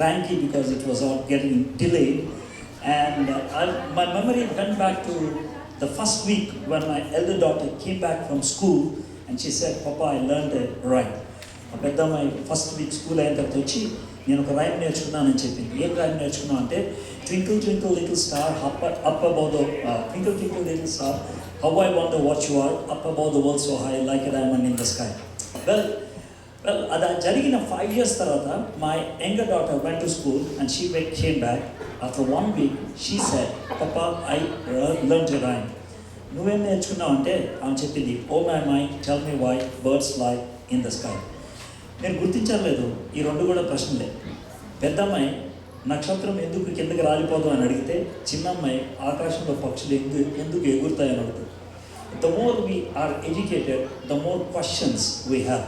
cranky because it was all getting delayed. And my memory went back to the first week when my elder daughter came back from school and she said, Papa, I learned a rhyme. పెద్ద అమ్మాయి first week school అయిన తర్వాత వచ్చి నేను ఒక rhyme నేర్చుకున్నానని చెప్పింది. ఏం rhyme నేర్చుకున్నాను అంటే, twinkle twinkle little star up above the twinkle twinkle little star how I wonder what you are up above the world so high like a diamond in the sky. Well అది జరిగిన 5 years తర్వాత my younger daughter went to school and she came back after 1 week. She said, papa I learned a rhyme. నువ్వేం నేర్చుకున్నావు అంటే ఆమె చెప్పింది, oh my mind tell me why birds fly in the sky. నేను గుర్తించలేదు, ఈ రెండు కూడా ప్రశ్నలే. పెద్దమ్మాయి నక్షత్రం ఎందుకు కిందకి రాలిపోదు అని అడిగితే, చిన్నమ్మాయి ఆకాశంలో పక్షులు ఎందుకు ఎగురుతాయని అడుగుతుంది. The more we are educated, the more questions we have.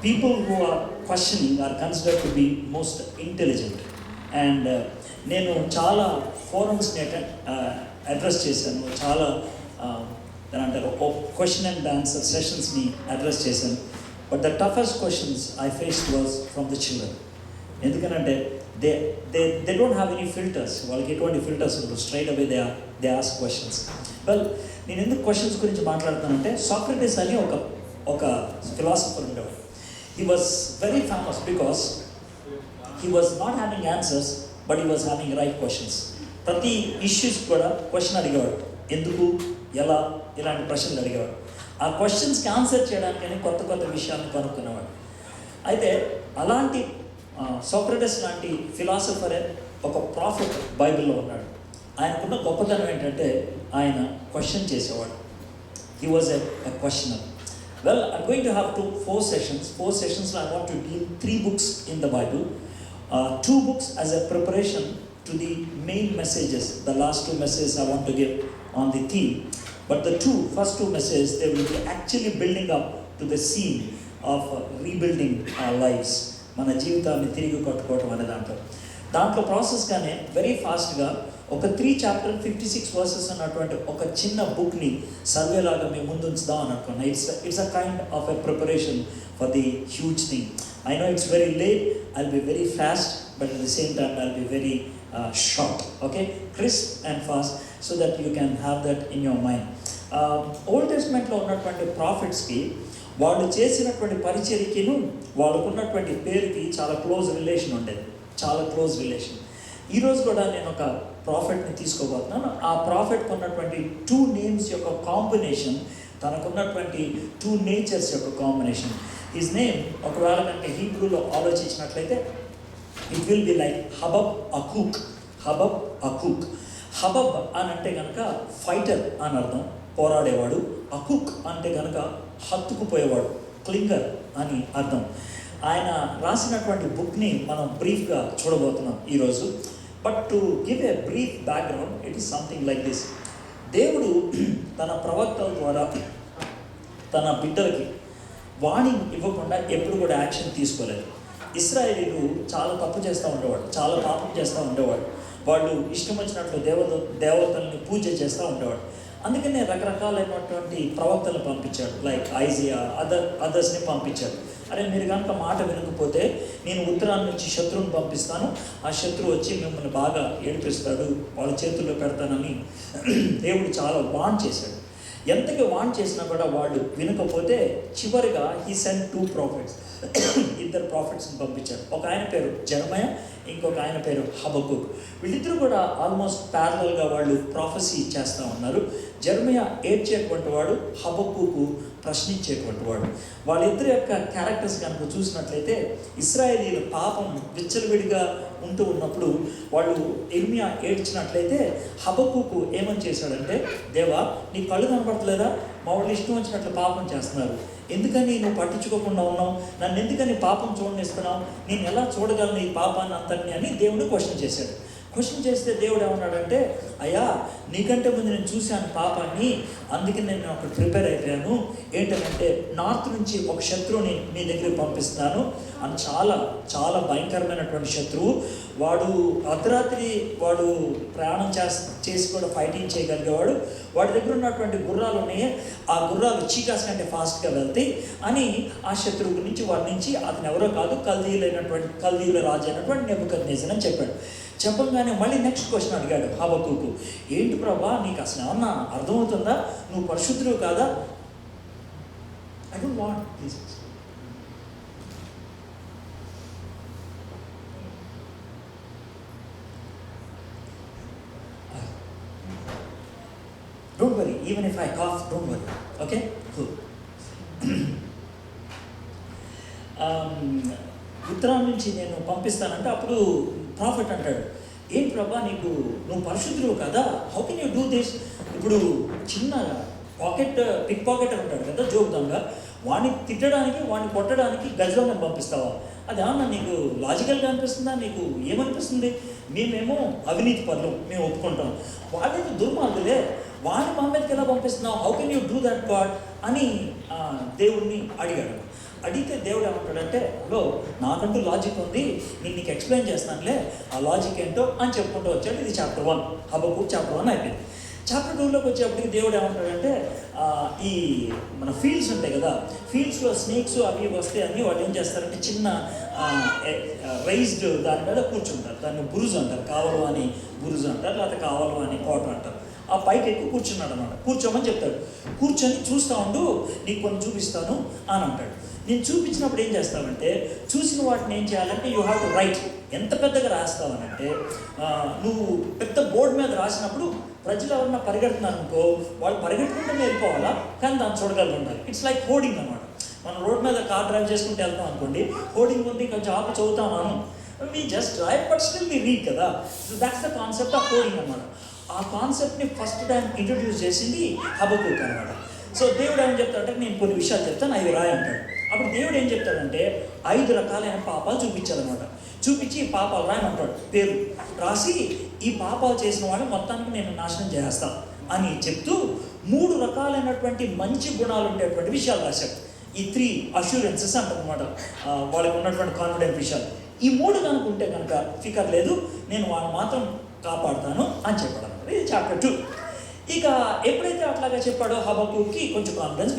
People who are questioning are considered to be most intelligent. And నేను చాలా ఫోరమ్స్ని అడ్రస్ చేశాను, చాలా అంటారు క్వశ్చన్ అండ్ ఆన్సర్ సెషన్స్ని అడ్రస్ చేశాను. But the toughest questions I faced was from the children. ఎందుకంటే they don't have any filters. వాళ్ళకి ఎటువంటి ఫిల్టర్స్ ఉండవు. Straight away they ask questions. Well, నేను ఎందుకు క్వశ్చన్స్ గురించి మాట్లాడుతానంటే, సాక్రటీస్ అని ఒక ఫిలాసఫర్ ఉండేవాడు. He was very famous because he was not having answers, but he was having right questions. ప్రతి ఇష్యూస్ కూడా క్వశ్చన్ అడిగేవాడు. ఎందుకు, ఎలా, ఇలాంటి ప్రశ్నలు అడిగేవాడు. ఆ క్వశ్చన్స్కి ఆన్సర్ చేయడానికని కొత్త కొత్త విషయాన్ని కనుక్కునేవాడు. అయితే అలాంటి సోక్రటీస్ లాంటి ఫిలాసఫరే ఒక ప్రాఫిట్ బైబిల్లో ఉన్నాడు. ఆయనకున్న గొప్పతనం ఏంటంటే ఆయన క్వశ్చన్ చేసేవాడు. He was a questionnaire. Well, I'm going to have 4 sessions. 4 sessions I want to deal 3 books in the Bible. 2 books as a preparation to the main messages. The last 2 messages I want to give on the theme. But the first two messages, they will be actually building up to the scene of rebuilding our lives. మన జీవితాన్ని తిరిగి కట్టుకోవటం అనే దాంట్లో ప్రాసెస్గానే very ఫాస్ట్గా ఒక 3 chapters 56 verses అన్నటువంటి ఒక చిన్న బుక్ని సర్వేలాగా మేము ముందు ఉంచుదాం అని అనుకున్నాం. It's a kind of a preparation for the huge thing. I know it's very late, I'll be very fast, but at the same time I'll be very short, okay, crisp and fast, so that you can have that in your mind. Old టెస్ట్మెంట్లో ఉన్నటువంటి ప్రాఫిట్స్కి వాళ్ళు చేసినటువంటి పరిచర్యకిను వాళ్ళకున్నటువంటి పేరుకి చాలా close relation ఉండేది, చాలా close relation. ఈరోజు కూడా నేను ఒక ప్రాఫిట్ని తీసుకోబోతున్నాను. ఆ ప్రాఫిట్కి ఉన్నటువంటి 2 names యొక్క కాంబినేషన్, తనకున్నటువంటి 2 natures యొక్క కాంబినేషన్. హిజ్ నేమ్ ఒకవేళ కనుక హీబ్రూలో ఆలోచించినట్లయితే ఇట్ విల్ బి లైక్ హబబ్ అకూక్. హబబ్ అకూక్. హబబ్ అని అంటే కనుక ఫైటర్ అని అర్థం, పోరాడేవాడు. అకూక్ అంటే కనుక హత్తుకుపోయేవాడు, క్లింగర్ అని అర్థం. ఆయన రాసినటువంటి బుక్ని మనం బ్రీఫ్గా చూడబోతున్నాం ఈరోజు. But to give a brief background, it is something like this. దేవుడు తన ప్రవక్తల ద్వారా తన బిడ్డలకి వార్నింగ్ ఇవ్వకుండా ఎప్పుడు కూడా యాక్షన్ తీసుకోలేదు. ఇశ్రాయేలీలు చాలా తప్పు చేస్తూ ఉండేవాడు, చాలా పాపం చేస్తూ ఉండేవాడు. వాళ్ళు ఇష్టం వచ్చినట్లు దేవతల్ని పూజ చేస్తూ ఉండేవాడు. అందుకనే రకరకాలైనటువంటి ప్రవక్తలను పంపించాడు, లైక్ ఐజియా, అదర్స్ని పంపించాడు. అరే, మీరు కనుక మాట వినకపోతే నేను ఉత్తరాన్ని నుంచి శత్రువుని పంపిస్తాను, ఆ శత్రువు వచ్చి మిమ్మల్ని బాగా ఏడిపిస్తాడు, వాళ్ళ చేతుల్లో పెడతానని దేవుడు చాలా వార్న్ చేశాడు. ఎంతగా వార్న్ చేసినా కూడా వాళ్ళు వినకపోతే చివరిగా హీ సెండ్ 2 prophets. 2 prophetsని పంపించారు. ఒక ఆయన పేరు జెరమయా, ఇంకొక ఆయన పేరు హబక్కుక్. వీళ్ళిద్దరూ కూడా ఆల్మోస్ట్ ప్యారలల్గా వాళ్ళు ప్రాఫెసీ చేస్తూ ఉన్నారు. జెరమయా ఏడ్చేటువంటి వాడు, హబక్కుకు ప్రశ్నించేటువంటి వాడు. వాళ్ళిద్దరి యొక్క క్యారెక్టర్స్ కనుక చూసినట్లయితే, ఇశ్రాయేలీల పాపం విచ్చలవిడిగా ఉంటూ ఉన్నప్పుడు వాళ్ళు ఇర్మియా ఏడ్చినట్లయితే హబక్కుకు ఏమని చేశాడంటే, దేవా నీ కళ్ళు కనపడలేదా, మా వాళ్ళు ఇష్టం వచ్చినట్లు పాపం చేస్తున్నారు, ఎందుకని నువ్వు పట్టించుకోకుండా ఉన్నావు, నన్ను ఎందుకని పాపం చూడనిస్తున్నావు, నేను ఎలా చూడగలను ఈ పాపాన్ని అంతని అని దేవుడు క్వశ్చన్ చేశాడు. క్వశ్చన్ చేస్తే దేవుడు ఏమన్నాడంటే, అయ్యా నీకంటే ముందు నేను చూశాను పాపాన్ని, అందుకే నేను అక్కడ ప్రిపేర్ అయిపోయాను. ఏంటంటే నార్త్ నుంచి ఒక శత్రువుని మీ దగ్గరికి పంపిస్తున్నాను అని. చాలా చాలా భయంకరమైనటువంటి శత్రువు వాడు. అర్ధరాత్రి వాడు ప్రయాణం చేసి కూడా ఫైటింగ్ చేయగలిగేవాడు. వాడి దగ్గర ఉన్నటువంటి గుర్రాలు ఉన్నాయి, ఆ గుర్రాలు చీకాస్ కంటే ఫాస్ట్గా వెళ్తాయి అని ఆ శత్రువు గురించి వాడి నుంచి అతను ఎవరో కాదు, కల్దీయుల రాజు అయినటువంటి నెబుకద్నెజర్ అని చెప్పాడు. చెప్పగానే మళ్ళీ నెక్స్ట్ క్వశ్చన్ అడిగాడు హబక్కూకు, ఏంటి ప్రభా నీకు అసలు ఏమన్నా అర్థమవుతుందా, నువ్వు పరిశుద్ధుడు కాదా? I don't want this. Don't worry, even if I cough, don't worry. Okay? Cool. ఉత్తరం నుంచి నేను పంపిస్తానంటే అప్పుడు ప్రాఫిట్ అంటాడు, ఏం ప్రభా నువ్వు పరిశుద్ధుడు కదా, how can you do this? ఇప్పుడు చిన్న పిక్ పాకెట్ ఉంటాడు కదా, జోక్ దొంగ, వాడిని తిట్టడానికి వాడిని కొట్టడానికి గజదొంగని పంపిస్తావా? అది ఏమన్నా నీకు లాజికల్గా అనిపిస్తుందా? నీకు ఏమనిపిస్తుంది? మేమేమో అవినీతి పనులు మేము ఒప్పుకుంటాం, వాళ్ళకి దుర్మార్గులే, వాడిని మా మీదకి ఎలా పంపిస్తున్నావు? How can you do that God అని దేవుడిని అడిగాడు. అడిగితే దేవుడు ఏమంటాడంటే, హలో నాకంటూ లాజిక్ ఉంది, నేను నీకు ఎక్స్ప్లెయిన్ చేస్తానులే ఆ లాజిక్ ఏంటో అని చెప్పుకుంటూ వచ్చాడు. ఇది చాప్టర్ 1, హబక్కూకు చాప్టర్ 1 అయిపోయింది. చాప్టర్ 2లోకి వచ్చేప్పటికి దేవుడు ఏమంటాడంటే, ఈ మన ఫీల్డ్స్ ఉంటాయి కదా, ఫీల్డ్స్లో స్నేక్స్ అవి వస్తే అన్నీ వాళ్ళు ఏం చేస్తారంటే చిన్న రైజ్డ్ దాని మీద కూర్చుంటారు, దాన్ని బురుజు అంటారు, కావలు అని బురుజు అంటారు, లేకపోతే కావలు అని కోట అంటారు. ఆ పైకి ఎక్కువ కూర్చున్నాడు అనమాట. కూర్చోమని చెప్తాడు. కూర్చొని చూస్తూ ఉండు, నీకు కొన్ని చూపిస్తాను అని అంటాడు. నేను చూపించినప్పుడు ఏం చేస్తావంటే, చూసిన వాటిని ఏం చేయాలంటే యూ హ్యావ్ టు రైట్. ఎంత పెద్దగా రాస్తావనంటే, నువ్వు పెద్ద బోర్డు మీద రాసినప్పుడు ప్రజలు ఎవరన్నా పరిగెడుతున్నారనుకో, వాళ్ళు పరిగెట్టుకుంటూనే వెళ్ళిపోవాలా, కానీ దాన్ని చూడగలిగి ఉండాలి. ఇట్స్ లైక్ హోర్డింగ్ అనమాట. మనం రోడ్ మీద కార్ డ్రైవ్ చేసుకుంటూ వెళ్తాం అనుకోండి, హోర్డింగ్ ఉంది కొంచెం ఆపు చదువుతాను, we just drive but still we read కదా. So that's the concept of hoarding అనమాట. ఆ కాన్సెప్ట్ని ఫస్ట్ టైం ఇంట్రడ్యూస్ చేసింది హబక్కూకు అనమాట. సో దేవుడు ఏం చెప్తాడంటే, నేను కొన్ని విషయాలు చెప్తాను, అవి రాయి అంటాడు. అప్పుడు దేవుడు ఏం చెప్తాడంటే 5 రకాలైన పాపాలు చూపించాలన్నమాట. చూపించి ఈ పాపాలు రాయమంటాడు, పేరు రాసి ఈ పాపాలు చేసిన వాళ్ళు మొత్తానికి నేను నాశనం చేస్తాను అని చెప్తూ 3 రకాలైనటువంటి మంచి గుణాలు ఉండేటువంటి విషయాలు రాశాడు. ఈ 3 అష్యూరెన్సెస్ అంటారనమాట, వాళ్ళకి ఉన్నటువంటి కాన్ఫిడెంట్ విషయాలు. ఈ 3 కనుక ఉంటే కనుక ఫికర్ లేదు, నేను వాళ్ళని మాత్రం కాపాడుతాను అని చెప్పాడు అనమాట. ఇది చాప్టర్ 2. ఇక ఎప్పుడైతే అట్లాగా చెప్పాడో హబక్కూకి కొంచెం కాన్ఫిడెన్స్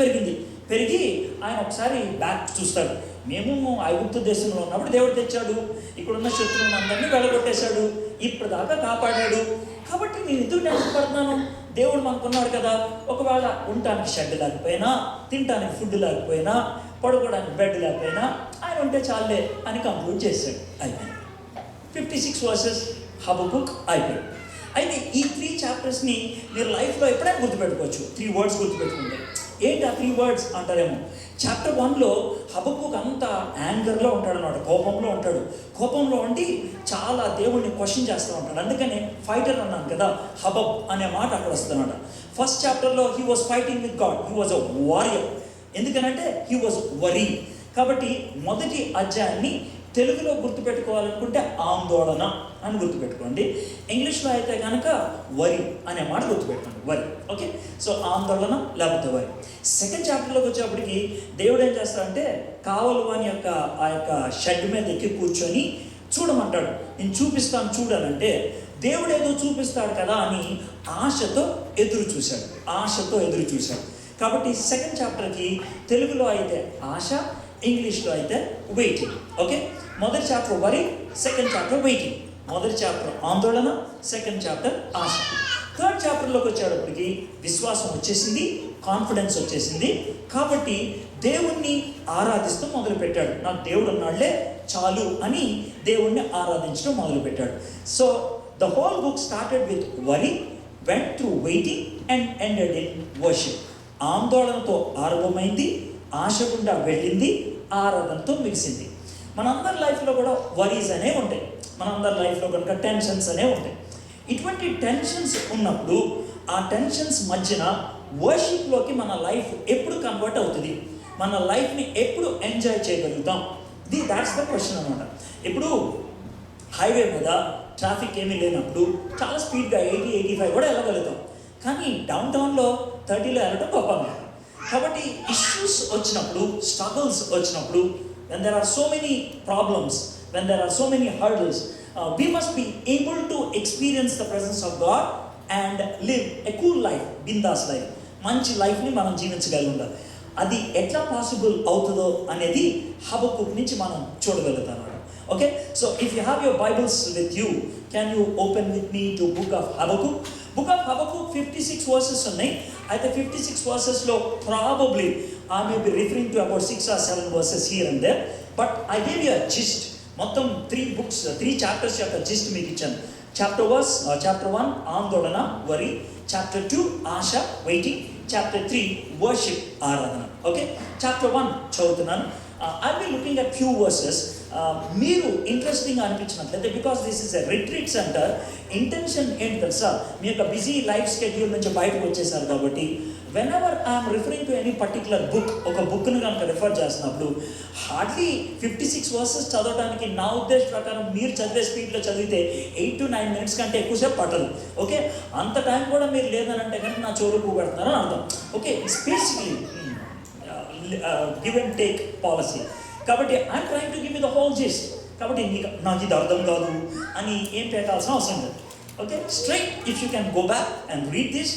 పెరిగి ఆయన ఒకసారి బ్యాక్ చూస్తాడు. మేము ఐగుప్తు దేశంలో ఉన్నప్పుడు దేవుడు తెచ్చాడు, ఇక్కడున్న శత్రువులను అందరినీ వెళ్ళగొట్టేశాడు, ఇప్పటిదాకా కాపాడాడు, కాబట్టి నేను ఎందుకు టెన్షన్ పడుతున్నాను? దేవుడు మనకున్నాడు కదా. ఒకవేళ ఉండటానికి షెడ్ లేకపోయినా, తినడానికి ఫుడ్ లేకపోయినా, పడుకోవడానికి బెడ్ లేకపోయినా ఆయన ఉంటే చాలే అని కంక్లూడ్ చేశాడు. అయిపోయింది. 56 వర్సెస్ హబక్కూక్ అయిపోయింది. అయితే ఈ 3 చాప్టర్స్ని మీరు లైఫ్లో ఎప్పుడైనా గుర్తుపెట్టుకోవచ్చు. 3 వర్డ్స్ గుర్తుపెట్టుకుంటే ఏంటి ఆ 3 వర్డ్స్ అంటారేమో. చాప్టర్ 1లో హబక్కూక్ అంతా యాంగర్లో ఉంటాడు అన్నమాట, కోపంలో ఉంటాడు. కోపంలో ఉండి చాలా దేవుడిని క్వశ్చన్ చేస్తూ ఉంటాడు. అందుకనే ఫైటర్ అన్నాను కదా, హబబ్ అనే మాట అక్కడ వస్తుందన్నమాట. ఫస్ట్ చాప్టర్లో he was fighting with God, he was a warrior. ఎందుకనంటే హీ వాజ్ వరీ. కాబట్టి మొదటి అధ్యాయాన్ని తెలుగులో గుర్తుపెట్టుకోవాలనుకుంటే ఆందోళన అని గుర్తుపెట్టుకోండి. ఇంగ్లీష్లో అయితే కనుక వరి అనే మాట గుర్తుపెట్టుకోండి, వరి. ఓకే, సో ఆందోళన లేకపోతే వరి. సెకండ్ చాప్టర్లోకి వచ్చేప్పటికి దేవుడు ఏం చేస్తాడంటే, కావలు అని ఆ యొక్క షెడ్ మీద ఎక్కి కూర్చొని చూడమంటాడు. నేను చూపిస్తాను చూడాలంటే, దేవుడు ఏదో చూపిస్తాడు కదా అని ఆశతో ఎదురు చూశాడు. కాబట్టి సెకండ్ చాప్టర్కి తెలుగులో అయితే ఆశ, ఇంగ్లీష్లో అయితే వెయిటింగ్. ఓకే, మొదటి చాప్టర్ వరి, సెకండ్ చాప్టర్ వెయిటింగ్. మొదటి చాప్టర్ ఆందోళన, సెకండ్ చాప్టర్ ఆశ. థర్డ్ చాప్టర్లోకి వచ్చేటప్పటికి విశ్వాసం వచ్చేసింది, కాన్ఫిడెన్స్ వచ్చేసింది. కాబట్టి దేవుణ్ణి ఆరాధిస్తూ మొదలుపెట్టాడు. నాకు దేవుడు ఉన్నాళ్లే చాలు అని దేవుణ్ణి ఆరాధించడం మొదలుపెట్టాడు. So the whole book started with worry, went through waiting and ended in worship. ఆందోళనతో ఆరంభమైంది, ఆశ గుండా వెళ్ళింది, ఆరాధనతో ముగిసింది. మనందరి లైఫ్లో కూడా వరీస్ అనేవి ఉంటాయి, మనందరి లైఫ్లో కనుక టెన్షన్స్ అనేవి ఉంటాయి. ఇటువంటి టెన్షన్స్ ఉన్నప్పుడు ఆ టెన్షన్స్ మధ్యన వర్షిప్లోకి మన లైఫ్ ఎప్పుడు కన్వర్ట్ అవుతుంది, మన లైఫ్ని ఎప్పుడు ఎంజాయ్ చేయగలుగుతాం, దాట్స్ ద క్వశ్చన్ అనమాట. ఇప్పుడు హైవే మీద ట్రాఫిక్ ఏమీ లేనప్పుడు చాలా స్పీడ్గా 80-85 కూడా వెళ్ళగలుగుతాం. కానీ డౌన్ టౌన్లో 30లో వెళ్ళడం గొప్ప. కాబట్టి ఇష్యూస్ వచ్చినప్పుడు, స్ట్రగుల్స్ వచ్చినప్పుడు, when there are so many problems, when there are so many hurdles, we must be able to experience the presence of God and live a cool life, bindas life. మంచి లైఫ్ని మనం జీవించగలిగి ఉండాలి. అది ఎట్లా possible అవుతుందో అనేది Habakkuk నుంచి మనం చూడగలుగుతాం. Okay, so if you have your Bibles with you, can you open with me to book of Habakkuk. Book of Habakkuk 56 verses ఉన్నాయి. అయితే 56 వర్సెస్లో probably I may be referring to about 6 or 7 verses here and there, but I gave you a gist. మొత్తం 3 chapters యొక్క gist మీకు ఇచ్చాను. Chapter 1 ఆందోళన, వరి. Chapter 2 ఆశ, waiting. Chapter 3 worship, ఆరాధన. ఓకే, Chapter 1 చదువుతున్నాను. I'll be looking at few verses. మీరు interesting అనిపించినట్లయితే, because this is a retreat centre, intention ఏంటి తెలుసా, మీ యొక్క బిజీ లైఫ్ స్కెడ్యూల్ నుంచి బయటకు వచ్చేసారు కాబట్టి whenever I am referring to any particular book, ఒక బుక్ను కనుక రిఫర్ చేస్తున్నప్పుడు హార్డ్లీ 56 వర్సెస్ చదవడానికి నా ఉద్దేశ ప్రకారం మీరు చదివే స్పీడ్లో చదివితే 8 to 9 minutes కంటే ఎక్కువసేపు పట్టదు. ఓకే, అంత టైం కూడా మీరు లేదని అంటే కనుక నా చోరు కూపెడుతున్నారని అర్థం. Okay, it's basically give and take policy. కాబట్టి I'm trying to give you the whole gist. కాబట్టి నాకు ఇది అర్థం కాదు అని ఏం పెట్టాల్సిన అవసరం లేదు. Okay, straight if you can go back and read this,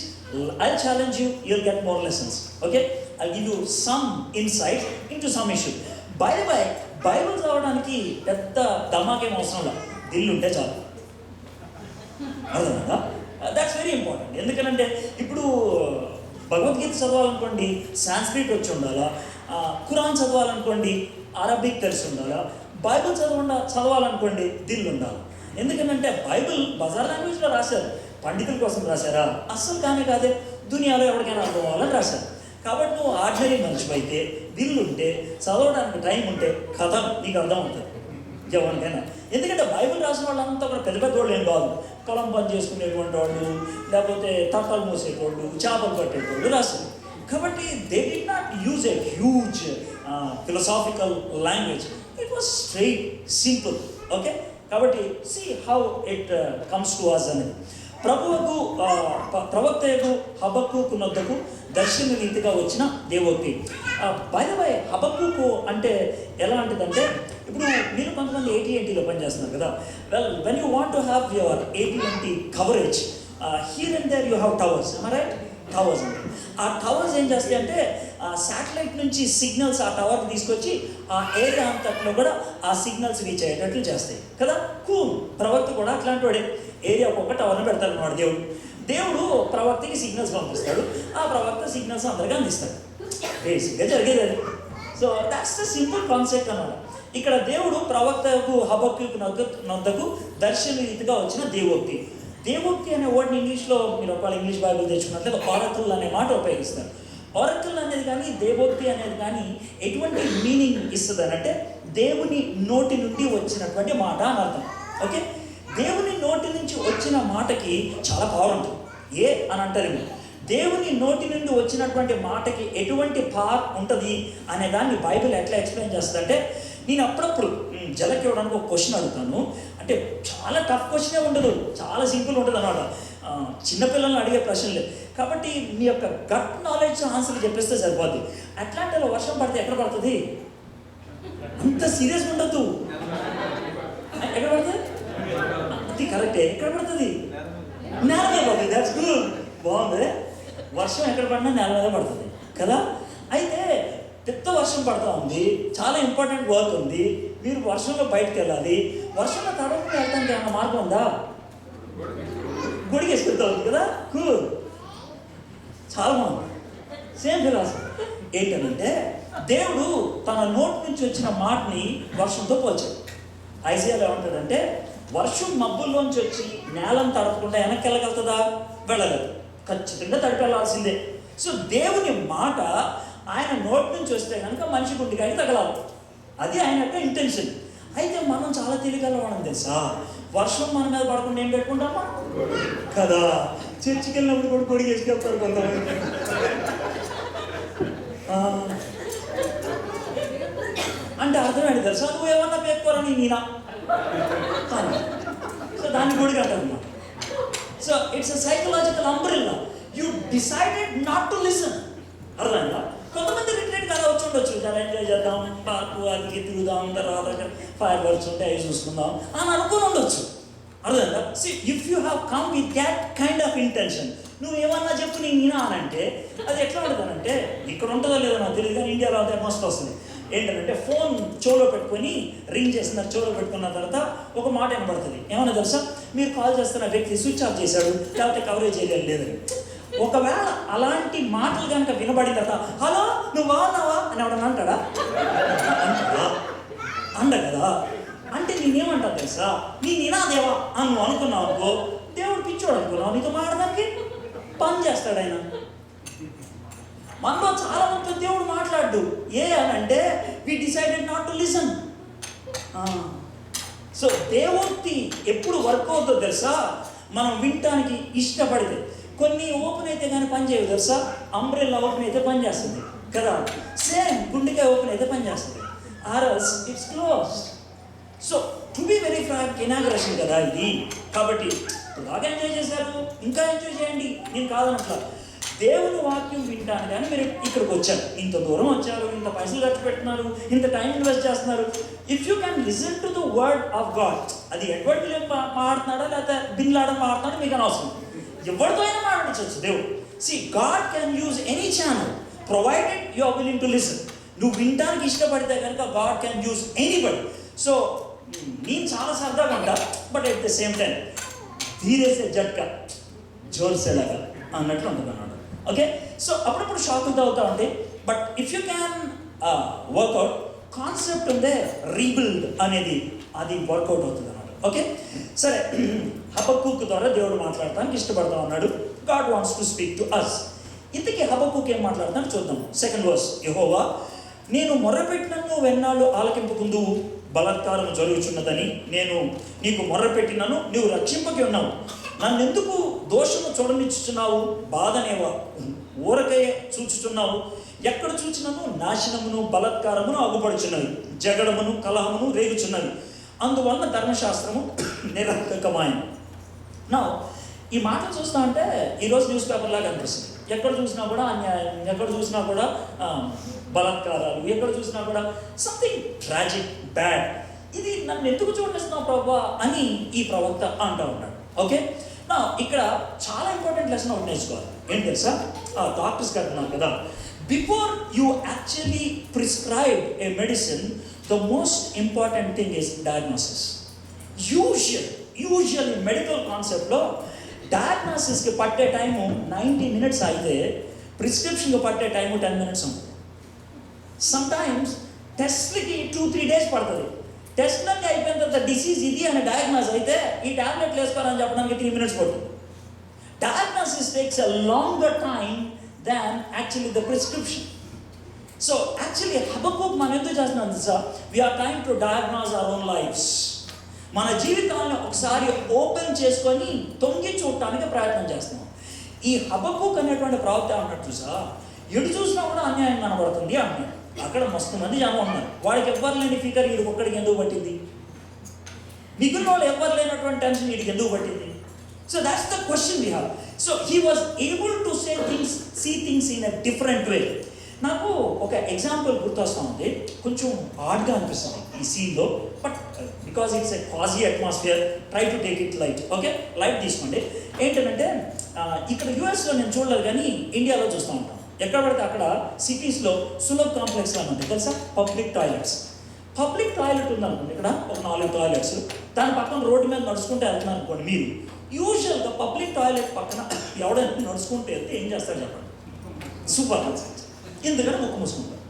I'll challenge you, you'll get more lessons. Okay, I'll give you some insight into some issue. By the way, Bible చదవడానికి పెద్ద దమాకేం అవసరం లేదు, దిల్లు ఉంటే చాలు. అర్థమైందా? That's very important. ఎందుకంటే ఇప్పుడు Bhagavad Gita చదవాలనుకోండి Sanskrit వచ్చి ఉండాలా, ఖురాన్ చదవాలనుకోండి అరబిక్ తెలిసి ఉండాలా, బైబిల్ చదవాలనుకోండి దిల్లు ఉండాలి. ఎందుకంటే బైబిల్ బజార్ లాంగ్వేజ్లో రాశారు, పండితుల కోసం రాశారా? అస్సలు కాదే, దునియాలో ఎవరికైనా అర్థం అవ్వాలని రాశారు. కాబట్టి నువ్వు ఆర్డినరీ మనిషివైతే, దిల్లుంటే, చదవడానికి టైం ఉంటే కథ నీకు అర్థం అవుతుంది ఎవరికైనా. ఎందుకంటే బైబిల్ రాసిన వాళ్ళంతా కూడా పెద్ద పెద్ద వాళ్ళు ఏం కాదు, పొలం పని చేసుకునేటువంటి వాళ్ళు, లేకపోతే తప్పలు మూసేటోళ్ళు, చేపలు పట్టేటోళ్ళు రాశారు. కాబట్టి they did not use a huge philosophical language, it was straight simple. Okay, కాబట్టి see how it comes to us అనేది. ప్రవక్తకు హబక్కుకు నొద్దకు దర్శన రీతిగా వచ్చిన దేవోక్తి. బై ద వే, హబక్కుకు అంటే ఎలాంటిదంటే, ఇప్పుడు మీరు కొంతమంది AT&Tలో పనిచేస్తున్నారు కదా. When you want to have your AT&T coverage, here and there you have towers, right? Towers అంటే ఆ టవర్స్ ఏం చేస్తాయి అంటే శాటిలైట్ నుంచి సిగ్నల్స్ ఆ టవర్కి తీసుకొచ్చి ఆ ఏరియా అంతట్లో కూడా ఆ సిగ్నల్స్ రీచ్ అయ్యేటట్లు చేస్తాయి కదా. కూల్. ప్రవక్త కూడా అట్లాంటి వాడే, ఏరియా ఒక్కొక్క టవర్ని పెడతాడు అన్నమాట. దేవుడు ప్రవక్తకి సిగ్నల్స్ పంపిస్తాడు, ఆ ప్రవక్త సిగ్నల్స్ అందరికీ అందిస్తాడు. బేసిక్గా జరిగేది అది. So that's the simple concept అన్నమాట. ఇక్కడ దేవుడు ప్రవక్తకు హబక్కుకు నొద్దకు దర్శన రీతిగా వచ్చిన దేవోక్తి. దేవోక్తి అనే వర్డ్ని ఇంగ్లీష్లో మీరు ఒకవేళ ఇంగ్లీష్ బైబిల్ తెచ్చుకున్నట్లయితే ఆరకిల్ అనే మాట ఉపయోగిస్తారు. ఆరకిల్ అనేది కానీ దేవోక్తి అనేది కానీ ఎటువంటి మీనింగ్ ఇస్తుంది అంటే దేవుని నోటి నుండి వచ్చినటువంటి మాట అని అర్థం. ఓకే, దేవుని నోటి నుంచి వచ్చిన మాటకి చాలా పవర్ ఉంటుంది. అని అంటారు, దేవుని నోటి నుండి వచ్చినటువంటి మాటకి ఎటువంటి పవర్ ఉంటుంది అనే దాన్ని బైబిల్ ఎట్లా ఎక్స్ప్లెయిన్ చేస్తుందంటే, నేను అప్పుడప్పుడు జలకి ఇవ్వడానికి ఒక క్వశ్చన్ అడుగుతాను. అంటే చాలా టఫ్ క్వశ్చనే ఉండదు, చాలా సింపుల్ ఉంటుంది అన్నమాట. చిన్నపిల్లల్ని అడిగే ప్రశ్న లేదు. కాబట్టి మీ యొక్క గట్ నాలెడ్జ్ ఆన్సర్ చెప్పేస్తే సరిపోద్ది. అట్లాంటిలో వర్షం పడితే ఎక్కడ పడుతుంది? అంత సీరియస్గా ఉండద్దు. ఎక్కడ పడుతుంది? అది కరెక్టే. ఎక్కడ పడుతుంది? నేల మీద పడుతుంది. దాట్స్ గుడ్, బాగుంది. వర్షం ఎక్కడ పడినా నేల మీద పడుతుంది కదా. అయితే పెద్ద వర్షం పడుతూ ఉంది, చాలా ఇంపార్టెంట్ వర్క్ ఉంది, మీరు వర్షంలో బయటకు వెళ్ళాలి. వర్షంలో తడవకుండా వెళ్ళడానికి ఏమన్నా మార్గం ఉందా? గుడికి వేసుకెళ్తా ఉంది కదా. కూల్, చాలా బాగుంది. సేమ్ ఫిలాసఫీ ఏంటంటే, దేవుడు తన నోటి నుంచి వచ్చిన మాటని వర్షంతో పోల్చాడు. ఐజియాలో ఏమంటాడంటే, వర్షం మబ్బుల్లోంచి వచ్చి నేలను తడపకుండా వెనక్కి వెళ్ళగలుగుతుందా? వెళ్ళగలదు, ఖచ్చితంగా తడిపెళ్లాల్సిందే. సో దేవుని మాట ఆయన నోటి నుంచి వస్తే కనుక మనిషి గుండెకాయకి తగలాలి, అది ఆయన యొక్క ఇంటెన్షన్. అయితే మనం చాలా తెలియగల వాళ్ళం తెలుసా, వర్షం మన మీద పడకుండా ఏం పెట్టుకుంటామా కదా. చర్చికి వెళ్ళినప్పుడు కూడా కొడుకు వేసుకెళ్తారు కొంతమంది. అంటే అర్థమైంది తెలుసా, నువ్వేమన్నా పేర్కోరని నేనా. సో దాన్ని గుడికి అంటారు. So it's a psychological umbrella. You decided not to listen. అర్థమైందా? కొంతమంది రిట్రీట్ కదా వచ్చి ఉండొచ్చు, చాలా ఎంజాయ్ చేద్దాం, పార్కు అది తిరుగుదాం, తర్వాత ఫైర్ వర్క్స్ ఉంటే అవి చూసుకుందాం అని అనుకుని ఉండొచ్చు. అర్థమైందా? See if you have come with that kind of intention, నువ్వు ఏమన్నా చెప్పు నేను వినా అని అంటే అది ఎట్లా ఉంటుందనంటే, ఇక్కడ ఉంటుందో లేదో నాకు తెలియదు కానీ ఇండియాలో అయితే మస్ట్ వస్తుంది. ఏంటంటే ఫోన్ చెవులో పెట్టుకొని రింగ్ చేసిన చెవులో పెట్టుకున్న తర్వాత ఒక మాట వినబడుతుంది. ఏమన్నా తెలుసా, మీరు కాల్ చేస్తున్న వ్యక్తి స్విచ్ ఆఫ్ చేశాడు, లేకపోతే కవరేజ్ ఏరియా లేదని. ఒకవేళ అలాంటి మాటలు కనుక వినబడిన తర్వాత హలో నువ్వు బాగున్నావా అని ఎవడన్నా అంటాడా? అండ కదా. అంటే నేనేమంటా తెలుసా, నీ నినాదేవా అని నువ్వు అనుకున్నావు అనుకో, దేవుడు పిచ్చోడు అనుకున్నావు, నీతో మాట్లాడడానికి పని చేస్తాడు ఆయన. మనలో చాలా మంది దేవుడు మాట్లాడు. ఏ అని అంటే we decided not to listen. So దేవుడికి ఎప్పుడు వర్క్ అవుతుందో తెలుసా, మనం వినటానికి ఇష్టపడితే. కొన్ని ఓపెన్ అయితే కానీ పని చేయవు తెలుసా. అంబ్రెల్లా ఓపెన్ అయితే పని చేస్తుంది కదా, సేమ్ గుండెకాయ ఓపెన్ అయితే పని చేస్తుంది, or else it's closed. So to be very frank, inauguration కదా ఇది. కాబట్టి బాగా ఎంజాయ్ చేశారు, ఇంకా ఎంజాయ్ చేయండి, నేను కాదనట్లా. దేవుని వాక్యం వింటాను కానీ మీరు ఇక్కడికి వచ్చారు, ఇంత దూరం వచ్చారు, ఇంత పైసలు ఖర్చు పెడుతున్నారు, ఇంత టైం ఇన్వెస్ట్ చేస్తున్నారు. If you can listen to the word of God, అది ఎడ్వర్డ్ విలియం మాట్లాడుతున్నాడా లేకపోతే బిన్ లాడన్ మాట్లాడుతున్నాడా మీకు అనవసరం, ఎవరితో అయినా మాట్లాడచ్చు దేవుడు. See God can use any channel provided you are willing to listen. నువ్వు వినడానికి ఇష్టపడితే కనుక God can use anybody. So నేను చాలా సరదాగా ఉంటా, but at the same time ధీరేసే జట్కా జోర్సేలాగా అన్నట్లు ఉంటుంది అన్నమాట. ఓకే, సో అప్పుడప్పుడు షాకులు అవుతా ఉంటాయి, but if you can work out concept ఉందే రీబిల్డ్ అనేది, అది వర్కౌట్ అవుతుంది అన్నమాట. ఓకే, సరే, హబక్కూకు ద్వారా దేవుడు మాట్లాడటానికి ఇష్టపడతా ఉన్నాడు. God wants to speak to us. ఇంతకీ హబక్కూకు ఏం మాట్లాడుతున్నాడు చూద్దాం. సెకండ్ వర్స్, యెహోవా నేను మొర్రపెట్టినను వెన్నాళ్ళు ఆలకింపుకుందు, బలాత్కారం జరుగుచున్నదని నేను నీకు మొర్రపెట్టినను నీవు రక్షింపకి ఉన్నావు. నన్నెందుకు దోషము చూడనిచ్చుచున్నావు, బాధనేవా ఊరకై చూచుచున్నావు. ఎక్కడ చూచినను నాశనమును బలాత్కారమును అగుపడుచున్నవి, జగడమును కలహమును రేగుచున్నవి, అందువలన ధర్మశాస్త్రము నిరర్థకమాయను. నా ఈ మాట చూస్తా అంటే ఈరోజు న్యూస్ పేపర్ లాగా అనిపిస్తుంది. ఎక్కడ చూసినా కూడా అన్యాయం, ఎక్కడ చూసినా కూడా బలాత్కారాలు, ఎక్కడ చూసినా కూడా సంథింగ్ ట్రాజిక్, బ్యాడ్. ఇది నన్ను ఎందుకు చూడనిస్తున్నావు ప్రభా అని ఈ ప్రవక్త అంటూ ఉన్నాడు. ఓకే, నా ఇక్కడ చాలా ఇంపార్టెంట్ లెసన్ ఒకటి నేర్చుకోవాలి. ఏం తెలుసా, డాక్టర్స్ గారు అన్నారు కదా, before you actually prescribe A medicine, the most important thing is diagnosis. Usually medical కాన్సెప్ట్లో డయాగ్నోసిస్కి పట్టే టైము 90 minutes అయితే ప్రిస్క్రిప్షన్కి పట్టే టైము 10 minutes ఉంటుంది. సమ్టైమ్స్ టెస్ట్లకి 2-3 days పడుతుంది. టెస్ట్లన్నీ అయిపోయిన తర్వాత డిసీజ్ ఇది అని డయాగ్నోస్ అయితే ఈ టాబ్లెట్లు వేసుకోవాలని చెప్పడానికి 3 minutes పడుతుంది. Diagnosis takes a longer time than actually the prescription. So actually Habakkuk మనం ఎందుకు చేస్తున్నాం sir, we're trying to diagnose our own lifes. మన జీవితాలను ఒకసారి ఓపెన్ చేసుకొని తొంగి చూడటానికి ప్రయత్నం చేస్తున్నాం. ఈ హబక్కూక్ అనేటువంటి ప్రవక్త అన్నట్టు సార్, ఎటు చూసినా కూడా అన్యాయం కనబడుతుంది అంటున్నాడు. అక్కడ మస్తు మంది జనం ఉన్నారు, వాడికి ఎవ్వరు లేని ఫిగర్ వీడికి ఒక్కడికి ఎందుకు పట్టింది, మిగిలిన వాళ్ళు ఎవ్వరు లేనటువంటి టెన్షన్ వీడికి ఎందుకు పట్టింది. So that's the question we have. So he was able to see things in a different way. నాకు ఒక ఎగ్జాంపుల్ గుర్తొస్తూ ఉంది, కొంచెం హార్డ్గా అనిపిస్తుంది ఈ సీన్లో, but because it's a cozy atmosphere, try to take it light. Okay, light తీసుకోండి. ఏంటంటే ఇక్కడ యూఎస్లో నేను చూడలేదు కానీ ఇండియాలో చూస్తూ ఉంటాను. ఎక్కడ పడితే అక్కడ సిటీస్లో సులభ్ కాంప్లెక్స్ అని ఉంటుంది తెలుసా, పబ్లిక్ టాయిలెట్స్. పబ్లిక్ టాయిలెట్ ఉందనుకోండి, ఇక్కడ ఒక 4 టాయిలెట్స్, దాని పక్కన రోడ్డు మీద నడుచుకుంటే వెళ్తున్నారు అనుకోండి మీరు. యూజువల్గా పబ్లిక్ టాయిలెట్ పక్కన ఎవడైనా నడుచుకుంటే వెళ్తే ఏం చేస్తారు చెప్పండి, సూపర్ ఆన్సర్. ఎందుకంటే ముక్కు మూసుకుంటారు.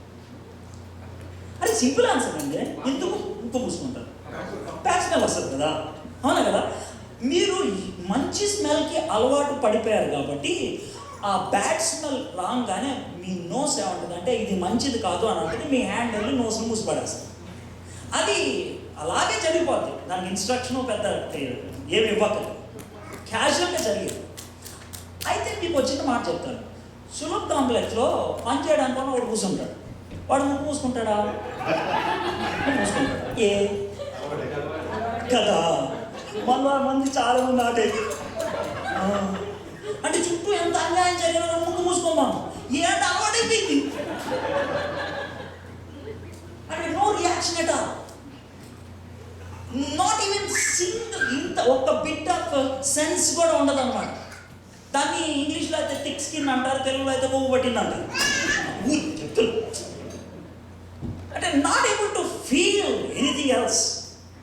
అది సింపుల్ ఆన్సర్ అండి. ఎందుకు ముక్కు మూసుకుంటారు? ప్యాషనల్ వస్తుంది కదా, అవునా కదా. మీరు మంచి స్మెల్కి అలవాటు పడిపోయారు కాబట్టి ఆ బ్యాడ్ స్మెల్ రాగానే మీ నోస్ ఏమంటుంది అంటే ఇది మంచిది కాదు అని అంటే మీ హ్యాండ్ వెళ్ళి నోస్ని మూసిపడేస్తారు. అది అలాగే జరిగిపోద్ది, దానికి ఇన్స్ట్రక్షన్ పెద్ద ఏమి ఇవ్వకలేదు, క్యాజువల్గా జరిగేది. అయితే మీకు వచ్చిన మాట చెప్తాను, సులభ్ కాంప్లెక్స్లో పని చేయడానికి వాడు కూర్చుంటాడు, వాడు ముక్కు మూసుకుంటాడా? మూసుకుంటాడు. ఏ కదా, మళ్ళా మంది చాలా మంది ఆటైంది. అంటే చుట్టూ ఎంత అన్యాయం జరిగినా ముక్కు మూసుకోమా ఏంటి అలవాటైపోయింది. అంటే no reaction at all, not even single, ఇంత ఒక్క బిట్ ఆఫ్ సెన్స్ కూడా ఉండదు అన్నమాట. దాన్ని ఇంగ్లీష్లో అయితే థిక్ స్కిన్ అంటారు, తెలుగులో అయితే కొవ్వు పట్టింది అంటారు. అంటే not able to feel anything else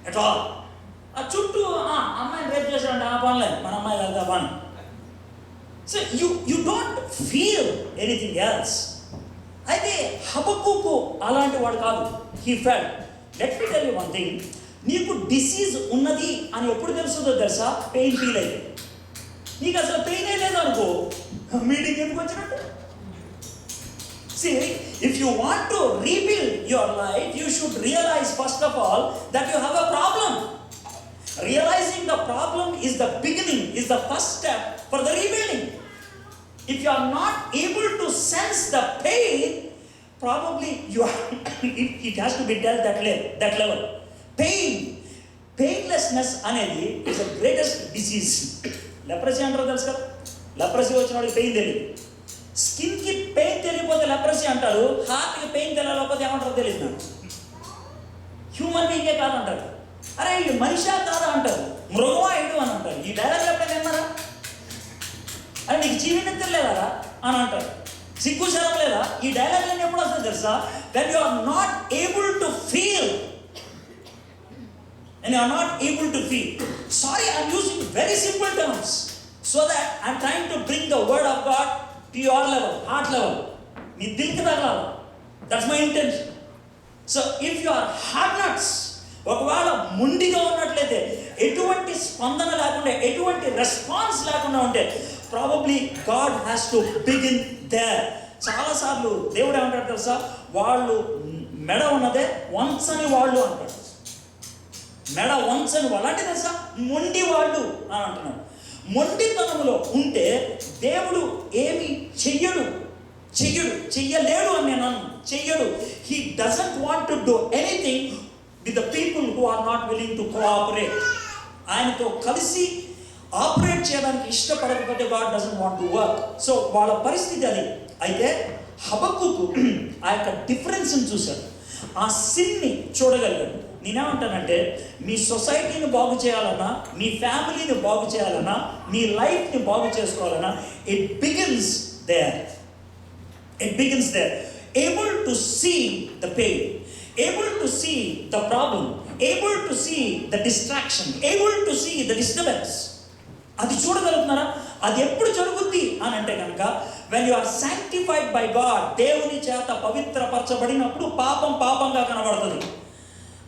at all. ఆ చుట్టూ అమ్మాయిని రేపు చేశాడంటే ఆ పనిలేదు, మన అమ్మాయి కదా పని. So you don't feel anything else. అయితే హబక్కూకు అలాంటి వాడు కాదు. He felt. Let me tell you one thing, నీకు డిసీజ్ ఉన్నది అని ఎప్పుడు తెలుస్తుందో తెలుసా? పెయిన్ ఫీల్ అయితే. నీకు అసలు పెయిన్ లేదు అనుకో, మీటింగ్ ఎందుకు వచ్చినట్టు? See, if you want to rebuild your life, you should realize first of all that you have a problem. Realizing the problem is the beginning, is the first step for the rebuilding. If you are not able to sense the pain, probably you are it has to be dealt that level. Painlessness అనేది is the greatest disease. Leprosy అంటారు తెలుసు కదా, leprosy వచ్చిన వాడికి pain తెలియదు. స్కిన్కి pain తెలియకపోతే leprosy అంటారు, హార్ట్కి పెయిన్ తెలియకపోతే ఏమంటారో తెలియదు నాకు. హ్యూమన్ బీయింగే కాదంటారు, అరే ఇది మనిషా కాదా అంటారు, మృగమా ఇడు అని అంటారు. ఈ డైలాగ్ ఎప్పుడైనా విన్నారా? అరే నీకు జీవితం లేదా అని అంటారు, సిగ్గు శరం లేదా? ఈ డైలాగ్ నేను ఎప్పుడు వస్తుంది తెలుసా? That you are not able to feel. And you are not able to feel. Sorry, I am using very simple terms so that I am trying to bring the word of God to your level, heart level. Nee dilki tagala. That's my intention. So if you are hard nuts, ఒకవేళ ముండిగా ఉన్నట్లయితే, ఎటువంటి స్పందన లేకుండా, ఎటువంటి response లేకుండా ఉంటే, probably God has to begin there. చాలాసార్లు దేవుడు ఏమంటాడు తెలుసా? వాళ్ళు మెడ ఉన్నదే వంచని వాళ్ళు అంటాడు. మెడ వంచని వాళ్ళు అంటే తెలుసా? మొండి వాళ్ళు అని అంటున్నాడు. మొండితనంలో ఉంటే దేవుడు ఏమి చెయ్యలేడు అని నేను చెయ్యడు. He doesn't want to do anything with the people who are not willing to cooperate. ఆయనతో కలిసి ఆపరేట్ చేయడానికి ఇష్టపడకపోతే God doesn't want to work. So వాళ్ళ పరిస్థితి అది. అయితే హబక్కూకు ఆ యొక్క డిఫరెన్స్ని చూశాడు, ఆ సిన్ని చూడగలిగాడు. నేనేమంటానంటే, మీ సొసైటీని బాగు చేయాలన్నా, మీ ఫ్యామిలీని బాగు చేయాలన్నా, మీ లైఫ్ని బాగు చేసుకోవాలన్నా, it begins there. Able to see the pain, able to see the problem, able to see the distraction, able to see the disturbance. అది చూడగలుగుతున్నారా? అది ఎప్పుడు జరుగుద్ది అని అంటే కనుక, when you are sanctified by God, దేవుని చేత పవిత్రపరచబడినప్పుడు పాపంగా కనబడుతుంది.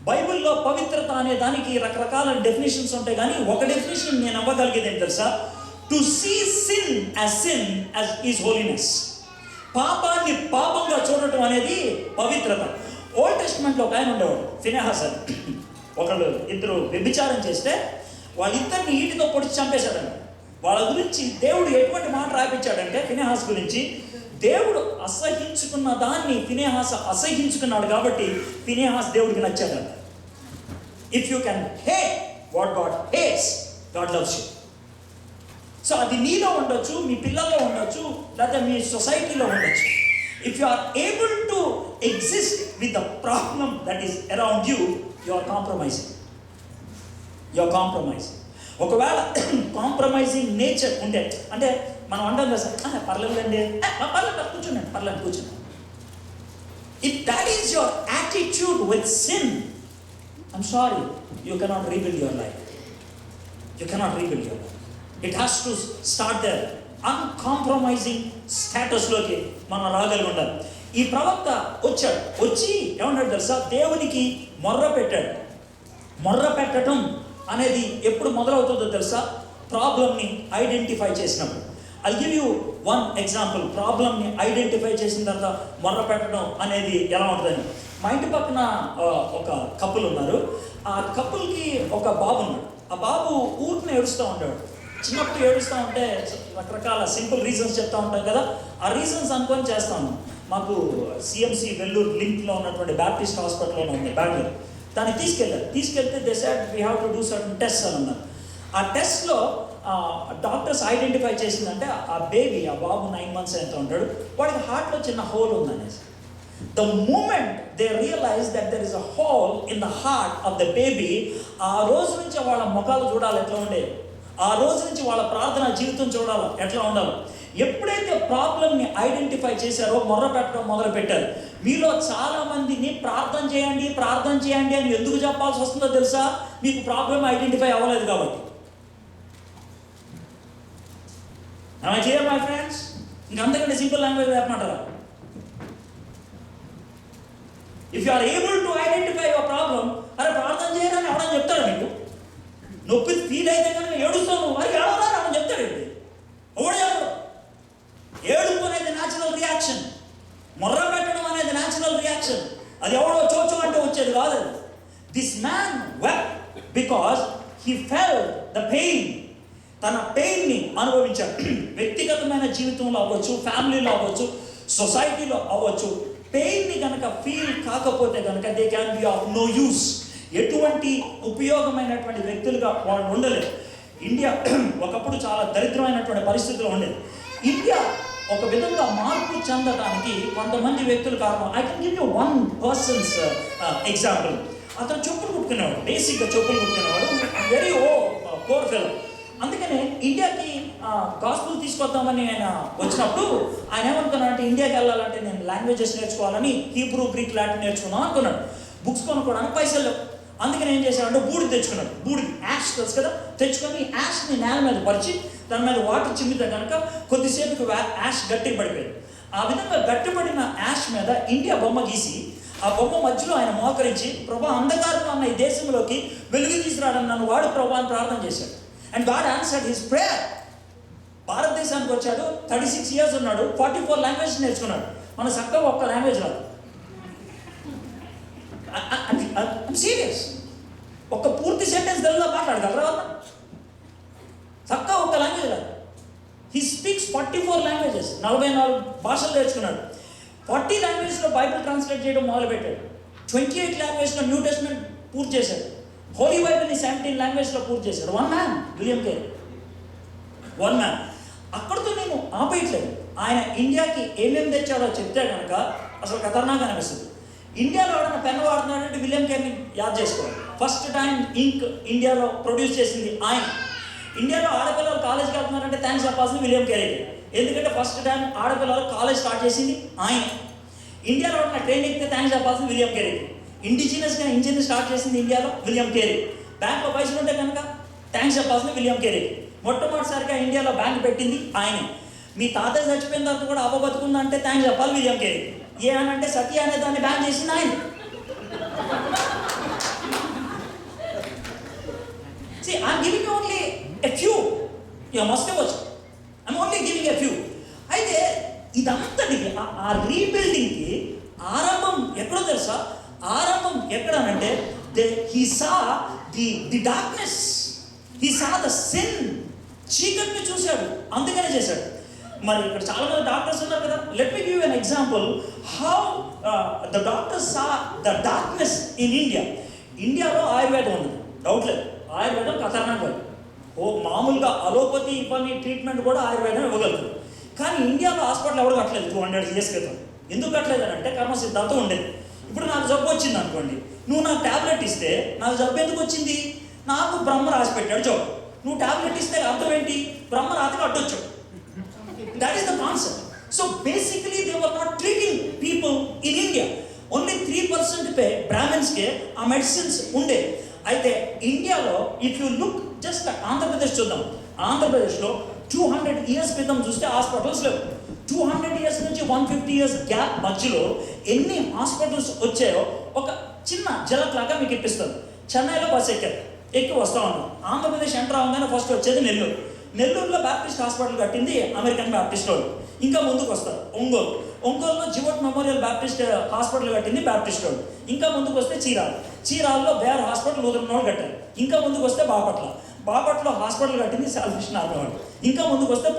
బైబిల్లో పవిత్రత అనే దానికి రకరకాల డెఫినేషన్స్ ఉంటాయి, కానీ ఒక డెఫినేషన్ నేను అవ్వగలిగేది ఏంటి తెలుసా? To see sin as is holiness. పాపాన్ని పాపంగా చూడటం అనేది పవిత్రత. ఓల్డ్ టెస్ట్మెంట్లో ఒక ఆయన ఉండేవాడు, ఫినెహాస్ అని. ఇద్దరు వ్యభిచారం చేస్తే వాళ్ళిద్దరిని ఈటితో పొడిచి చంపేశాడంట. వాళ్ళ గురించి దేవుడు ఎటువంటి మాట రాయించాడంటే, ఫినెహాస్ గురించి, దేవుడు అసహించుకున్న దాన్ని ఫినెహాస్ అసహించుకున్నాడు కాబట్టి ఫినెహాస్ దేవుడికి నచ్చాడంట. If you can hate what God hates, God loves you. So అది నీలో ఉండొచ్చు, మీ పిల్లల్లో ఉండొచ్చు, లేదా మీ సొసైటీలో ఉండొచ్చు. If you are able to exist with the problem that is around you, you are compromising. ఒకవేళ కాంప్రమైజింగ్ నేచర్ ఉంటే, అంటే మనం అంటాం కదా సార్, పర్లేదండి, కూర్చోండి. If that is your attitude with sin, I'm sorry, you cannot rebuild your life. It has to start there. Uncompromising స్టేటస్లోకి మనం రాగలిగి ఉండాలి. ఈ ప్రవక్త వచ్చి ఏమన్నాడు తెలుసా? దేవునికి మొర్ర పెట్టడం అనేది ఎప్పుడు మొదలవుతుందో తెలుసా? ప్రాబ్లమ్ని ఐడెంటిఫై చేసినప్పుడు. I give you one example. ప్రాబ్లమ్ని ఐడెంటిఫై చేసిన తర్వాత మొర్ర పెట్టడం అనేది ఎలా ఉంటుందని. మా ఇంటి పక్కన ఒక కపుల్ ఉన్నారు. ఆ కపుల్కి ఒక బాబు ఉన్నాడు. ఆ బాబు ఊరిని ఏడుస్తూ ఉంటాడు. చిన్నప్పుడు ఏడుస్తూ ఉంటే రకరకాల సింపుల్ రీజన్స్ చెప్తూ ఉంటాం కదా, ఆ రీజన్స్ అనుకొని చేస్తాను. మాకు సిఎంసి వెల్లూరు లింక్లో ఉన్నటువంటి బ్యాప్టిస్ట్ హాస్పిటల్లో ఉంది, బెంగళూరు. దాన్ని తీసుకెళ్తే they said we have to do certain test అని అన్నారు. ఆ టెస్ట్లో డాక్టర్స్ ఐడెంటిఫై చేసిందంటే ఆ బేబీ, ఆ బాబు 9 months ఎంత ఉంటాడు, వాడికి హార్ట్లో చిన్న హోల్ ఉందనేసి. The moment they realize that there is a hole in the heart of the baby, ఆ రోజు నుంచి వాళ్ళ ముఖాలు చూడాలి ఎట్లా ఉండేది, ఆ రోజు నుంచి వాళ్ళ ప్రార్థన జీవితం చూడాలి ఎట్లా ఉండాలి. ఎప్పుడైతే ప్రాబ్లమ్ని ఐడెంటిఫై చేశారో మొర్ర పెట్టడం మొదలు పెట్టారు. మీలో చాలా మందిని ప్రార్థన చేయండి అని ఎందుకు చెప్పాల్సి వస్తుందో తెలుసా? మీకు ప్రాబ్లం ఐడెంటిఫై అవ్వలేదు కాబట్టి. Am I clear, my friends? ఇంకంతకంటే సింపుల్ లాంగ్వేజ్ చెప్పమంటారా? If you are able to identify your problem, అరే ప్రార్థన చేయరని ఎవడని చెప్తాడు మీకు? నొప్పి ఫీల్ అయితే కనుక ఏడుస్తాను, మరి ఏడవరా అని చెప్తాడు. ఎవడు చెప్పడు. ఏడుపు అనేది న్యాచురల్ రియాక్షన్, మొర్ర పెట్టడం అనేది న్యాచురల్ రియాక్షన్. అది ఎవడో చోచో అంటే వచ్చేది కాదు. This man wept because he felt the pain. తన పెయిన్ని అనుభవించాడు. వ్యక్తిగతమైన జీవితంలో అవ్వచ్చు, ఫ్యామిలీలో అవ్వచ్చు, సొసైటీలో అవ్వచ్చు. పెయిన్ని కనుక ఫీల్ కాకపోతే కనుక they can be of no use. ఎటువంటి ఉపయోగమైనటువంటి వ్యక్తులుగా వాళ్ళు ఉండలేదు. ఇండియా ఒకప్పుడు చాలా దరిద్రమైనటువంటి పరిస్థితుల్లో ఉండేది. ఇండియా ఒక విధంగా మార్పు చెందడానికి కొంతమంది వ్యక్తులు కారణం. I can give you one persons example. అతను చెప్పులు కుట్టుకునేవాడు, బేసిక్గా చెప్పులు కుట్టుకునేవాడు, వెరీ పోర్ ఫెలో. అందుకనే ఇండియాకి గాస్పుల్ తీసుకొద్దామని ఆయన వచ్చినప్పుడు ఆయన ఏమనుకున్నాడంటే, ఇండియాకి వెళ్ళాలంటే నేను లాంగ్వేజెస్ నేర్చుకోవాలని హీబ్రూ, గ్రీక్, లాటిన్ నేర్చుకుందాం అనుకున్నాడు. బుక్స్ కొనుక్కోవడానికి పైసలు లేవు. అందుకని ఏం చేశాడంటే బూడిద తెచ్చుకున్నాడు. బూడిద, యాష్ తెలుసు కదా, తెచ్చుకొని యాష్ని నేల మీద పరిచి దాని మీద వాటర్ చిమ్మితే కనుక కొద్దిసేపుకి యాష్ గట్టి పడిపోయింది. ఆ విధంగా గట్టిపడిన యాష్ మీద ఇండియా బొమ్మ గీసి ఆ బొమ్మ మధ్యలో ఆయన మోకరించి, ప్రభా అంధకారంలో ఉన్న ఈ దేశంలోకి వెలుగు తీసుకురావడం నన్ను వాడు ప్రభా అని ప్రార్థన చేశాడు. And God answered his prayer. భారతదేశానికి వచ్చాడు, 36 years ఉన్నాడు, 44 లాంగ్వేజెస్ నేర్చుకున్నాడు. మన చక్కగా ఒక్క లాంగ్వేజ్ రాదు. సీరియస్. ఒక్క పూర్తి సెంటెన్స్ తెలుగులో మాట్లాడగలరా? చక్కగా ఒక్క లాంగ్వేజ్ రాదు. హీ స్పీక్స్ 44 లాంగ్వేజెస్, 44 భాషలు నేర్చుకున్నాడు. 40 లాంగ్వేజ్లో బైబిల్ ట్రాన్స్లేట్ చేయడం మొదలుపెట్టాడు. 28 లాంగ్వేజ్లో న్యూ టెస్ట్మెంట్ పూర్తి చేశాడు. హోలీ బైబిల్ని 17 లాంగ్వేజ్లో పూర్తి చేశాడు. One man, William Carey, one man. అక్కడితో నేను ఆపేయట్లేదు. ఆయన ఇండియాకి ఏమేమి తెచ్చాడో చెప్తే కనుక అసలు ఖతర్నాక్ అనిపిస్తుంది. ఇండియాలో ఎవరైనా పెన్ వాడుతున్నాడంటే విలియం కేరీని యాద్ చేసుకోవాలి. ఫస్ట్ టైం ఇంక్ ఇండియాలో ప్రొడ్యూస్ చేసింది ఆయన. ఇండియాలో ఆడపిల్లలు కాలేజ్కి వెళ్తున్నారంటే థ్యాంక్స్ చెప్పాల్సింది విలియం కేరీకి. ఎందుకంటే ఫస్ట్ టైం ఆడపిల్లలు కాలేజ్ స్టార్ట్ చేసింది ఆయన. ఇండియాలో ఎవరైనా ట్రైన్ ఎక్కితే థ్యాంక్స్ చెప్పాల్సింది విలియం కేరీకి. ఇండిజినస్గా ఇంజిన్ స్టార్ట్ చేసింది ఇండియాలో విలియం కేరీ. బ్యాంక్లో పైసలు ఉంటే కనుక థ్యాంక్స్ చెప్పాల్సింది విలియం కేరీకి. మొట్టమొదటిసారిగా ఇండియాలో బ్యాంక్ పెట్టింది ఆయనే. మీ తాతయ్య చచ్చిపోయిన తర్వాత కూడా అవ్వ బతుకుందంటే థ్యాంక్స్ చెప్పాలి విలియం కేరీ. ఏ అని అంటే సత్య అనే దాన్ని బ్యాన్ చేసింది ఆయన. See, I'm giving you only a few. You must have watched. I'm only giving a few. అయితే ఇదంతటికి ఆ రీబిల్డింగ్కి ఆరంభం ఎక్కడో తెలుసా? ఆరంభం ఎక్కడనంటే he saw the darkness. He saw the sin. చీకటిని చూశాడు, అందుకనే చేశాడు. మరి ఇక్కడ చాలా మంది డాక్టర్స్ ఉన్నారు కదా. Let me give an example how the doctors saw the darkness in India. ఇండియాలో ఆయుర్వేదం ఉంది, డౌట్ లేదు. ఆయుర్వేదం ఖతర్నాక్ కాదు. మామూలుగా అలోపతి ఇవన్నీ ట్రీట్మెంట్ కూడా ఆయుర్వేదం ఇవ్వగలుగుతుంది. కానీ ఇండియాలో హాస్పిటల్ ఎవరు కట్టలేదు 200 years క్రితం. ఎందుకు కట్టలేదు అంటే కర్మ సిద్ధాంతం ఉండేది. ఇప్పుడు నాకు జబ్బు వచ్చింది అనుకోండి, నువ్వు నాకు ట్యాబ్లెట్ ఇస్తే నాకు జబ్బు ఎందుకు వచ్చింది? నాకు బ్రహ్మ రాసి పెట్టాడు జబ్బు. నువ్వు ట్యాబ్లెట్ ఇస్తే అర్థం ఏంటి? బ్రహ్మ రాతకి అడ్డొచ్చు. That is the concept. So basically they were not treating people in India. Only 3% pay బ్రాహ్మణ్స్కే ఆ మెడిసిన్స్ ఉండే. అయితే ఇండియాలో if you look just Andhra Pradesh చూద్దాం. ఆంధ్రప్రదేశ్లో 200 years క్రితం చూస్తే హాస్పిటల్స్ లేవు. 200 years నుంచి 150 years గ్యాప్ మధ్యలో ఎన్ని హాస్పిటల్స్ వచ్చాయో ఒక చిన్న జలక్ లాగా మీకు ఇప్పిస్తారు. చెన్నైలో బస్సు ఎక్కి వస్తూ ఉన్నాం. ఆంధ్రప్రదేశ్ ఎంటర్ అవగానే ఫస్ట్ వచ్చేది నెల్లూరు. నెల్లూరులో బ్యాప్టిస్ట్ హాస్పిటల్ కట్టింది అమెరికన్ బ్యాప్టిస్ట్ వాళ్ళు. ఇంకా ముందుకు వస్తారు ఒంగోలులో జివోట్ మెమోరియల్ బ్యాప్టిస్ట్ హాస్పిటల్ కట్టింది బ్యాప్టిస్ట్ వాళ్ళు. ఇంకా ముందుకు వస్తే చీరాల్లో బేర్ హాస్పిటల్ లూథరన్ వాళ్ళు కట్టారు. ఇంకా ముందుకు వస్తే బాపట్లో హాస్పిటల్ కట్టింది సాల్వేషన్ ఆర్మీ వాళ్ళు. ఇంకా ముందుకు వస్తే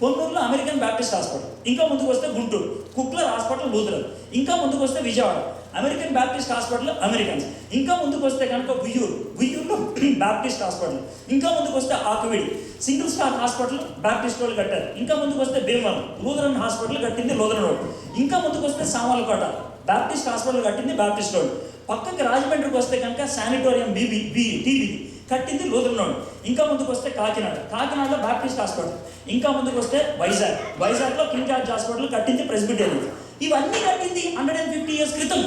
పొన్నూరులో అమెరికన్ బ్యాప్టిస్ట్ హాస్పిటల్. ఇంకా ముందుకు వస్తే గుంటూరు కుక్లర్ హాస్పిటల్ లూథరన్. ఇంకా ముందుకు వస్తే Vijayawada American Baptist hospital Americans. ఇంకా ముందుకు వస్తే కనుక గుయ్యూరులో బ్యాప్టిస్ట్ హాస్పిటల్. ఇంకా ముందుకు వస్తే ఆకువిడి సింగిల్ స్టార్ హాస్పిటల్ బ్యాప్టిస్ట్ వాళ్ళు కట్టారు. ఇంకా ముందుకు వస్తే భీమవరం లూథరన్ హాస్పిటల్ కట్టింది లూథరన్ రోడ్. ఇంకా ముందుకు వస్తే సామర్లకోట బ్యాప్టిస్ట్ హాస్పిటల్ కట్టింది బ్యాప్టిస్ట్ రోడ్. పక్కకి రాజమండ్రికి వస్తే కనుక శానిటోరియం టీబీ కట్టింది లూథరన్ రోడ్. ఇంకా ముందుకు వస్తే కాకినాడలో బ్యాప్టిస్ట్ హాస్పిటల్. ఇంకా ముందుకు వస్తే వైజాగ్లో కింగ్ జార్జ్ హాస్పిటల్ కట్టింది ప్రెస్బిటేరియన్. ఇవన్నీ కట్టింది 150 years క్రితం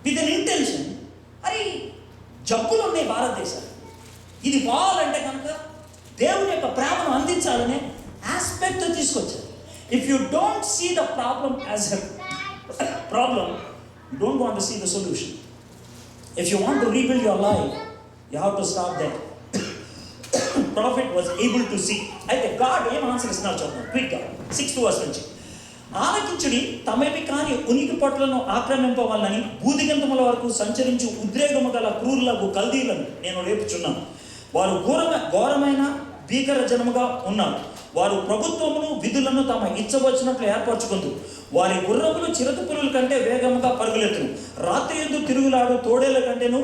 విత్ అన్ ఇంటెన్షన్. అరే జబ్బులు ఉన్నాయి భారతదేశం, ఇది పోవాలంటే కనుక దేవుని యొక్క ప్రేమను అందించాలనే ఆస్పెక్ట్ తీసుకొచ్చారు. If you don't see the problem as a problem, you don't want to see the solution. If you want to rebuild your life, you have to start there. Prophet was able to see. అయితే God ఏం answer ఇస్తున్నారు చూద్దాం క్విక్గా. 6th verse నుంచి, ఆలకించుడి తమేమి కాని ఉనికి పట్లను ఆక్రమింపవాలని బూదిగంతముల వరకు సంచరించు ఉద్రేకము గల క్రూరులకు కల్దీలను నేను రేపుచున్నాను. వారు ఘోరమైన భీకర జనముగా ఉన్నారు. వారు ప్రభుత్వమును విధులను తమ ఇచ్చవచ్చినట్లు ఏర్పరచుకుందు. వారి గుర్రములు చిరతపురుల కంటే వేగముగా పరుగులెత్తును. రాత్రి యందు తిరుగులాడు తోడేళ్ల కంటేను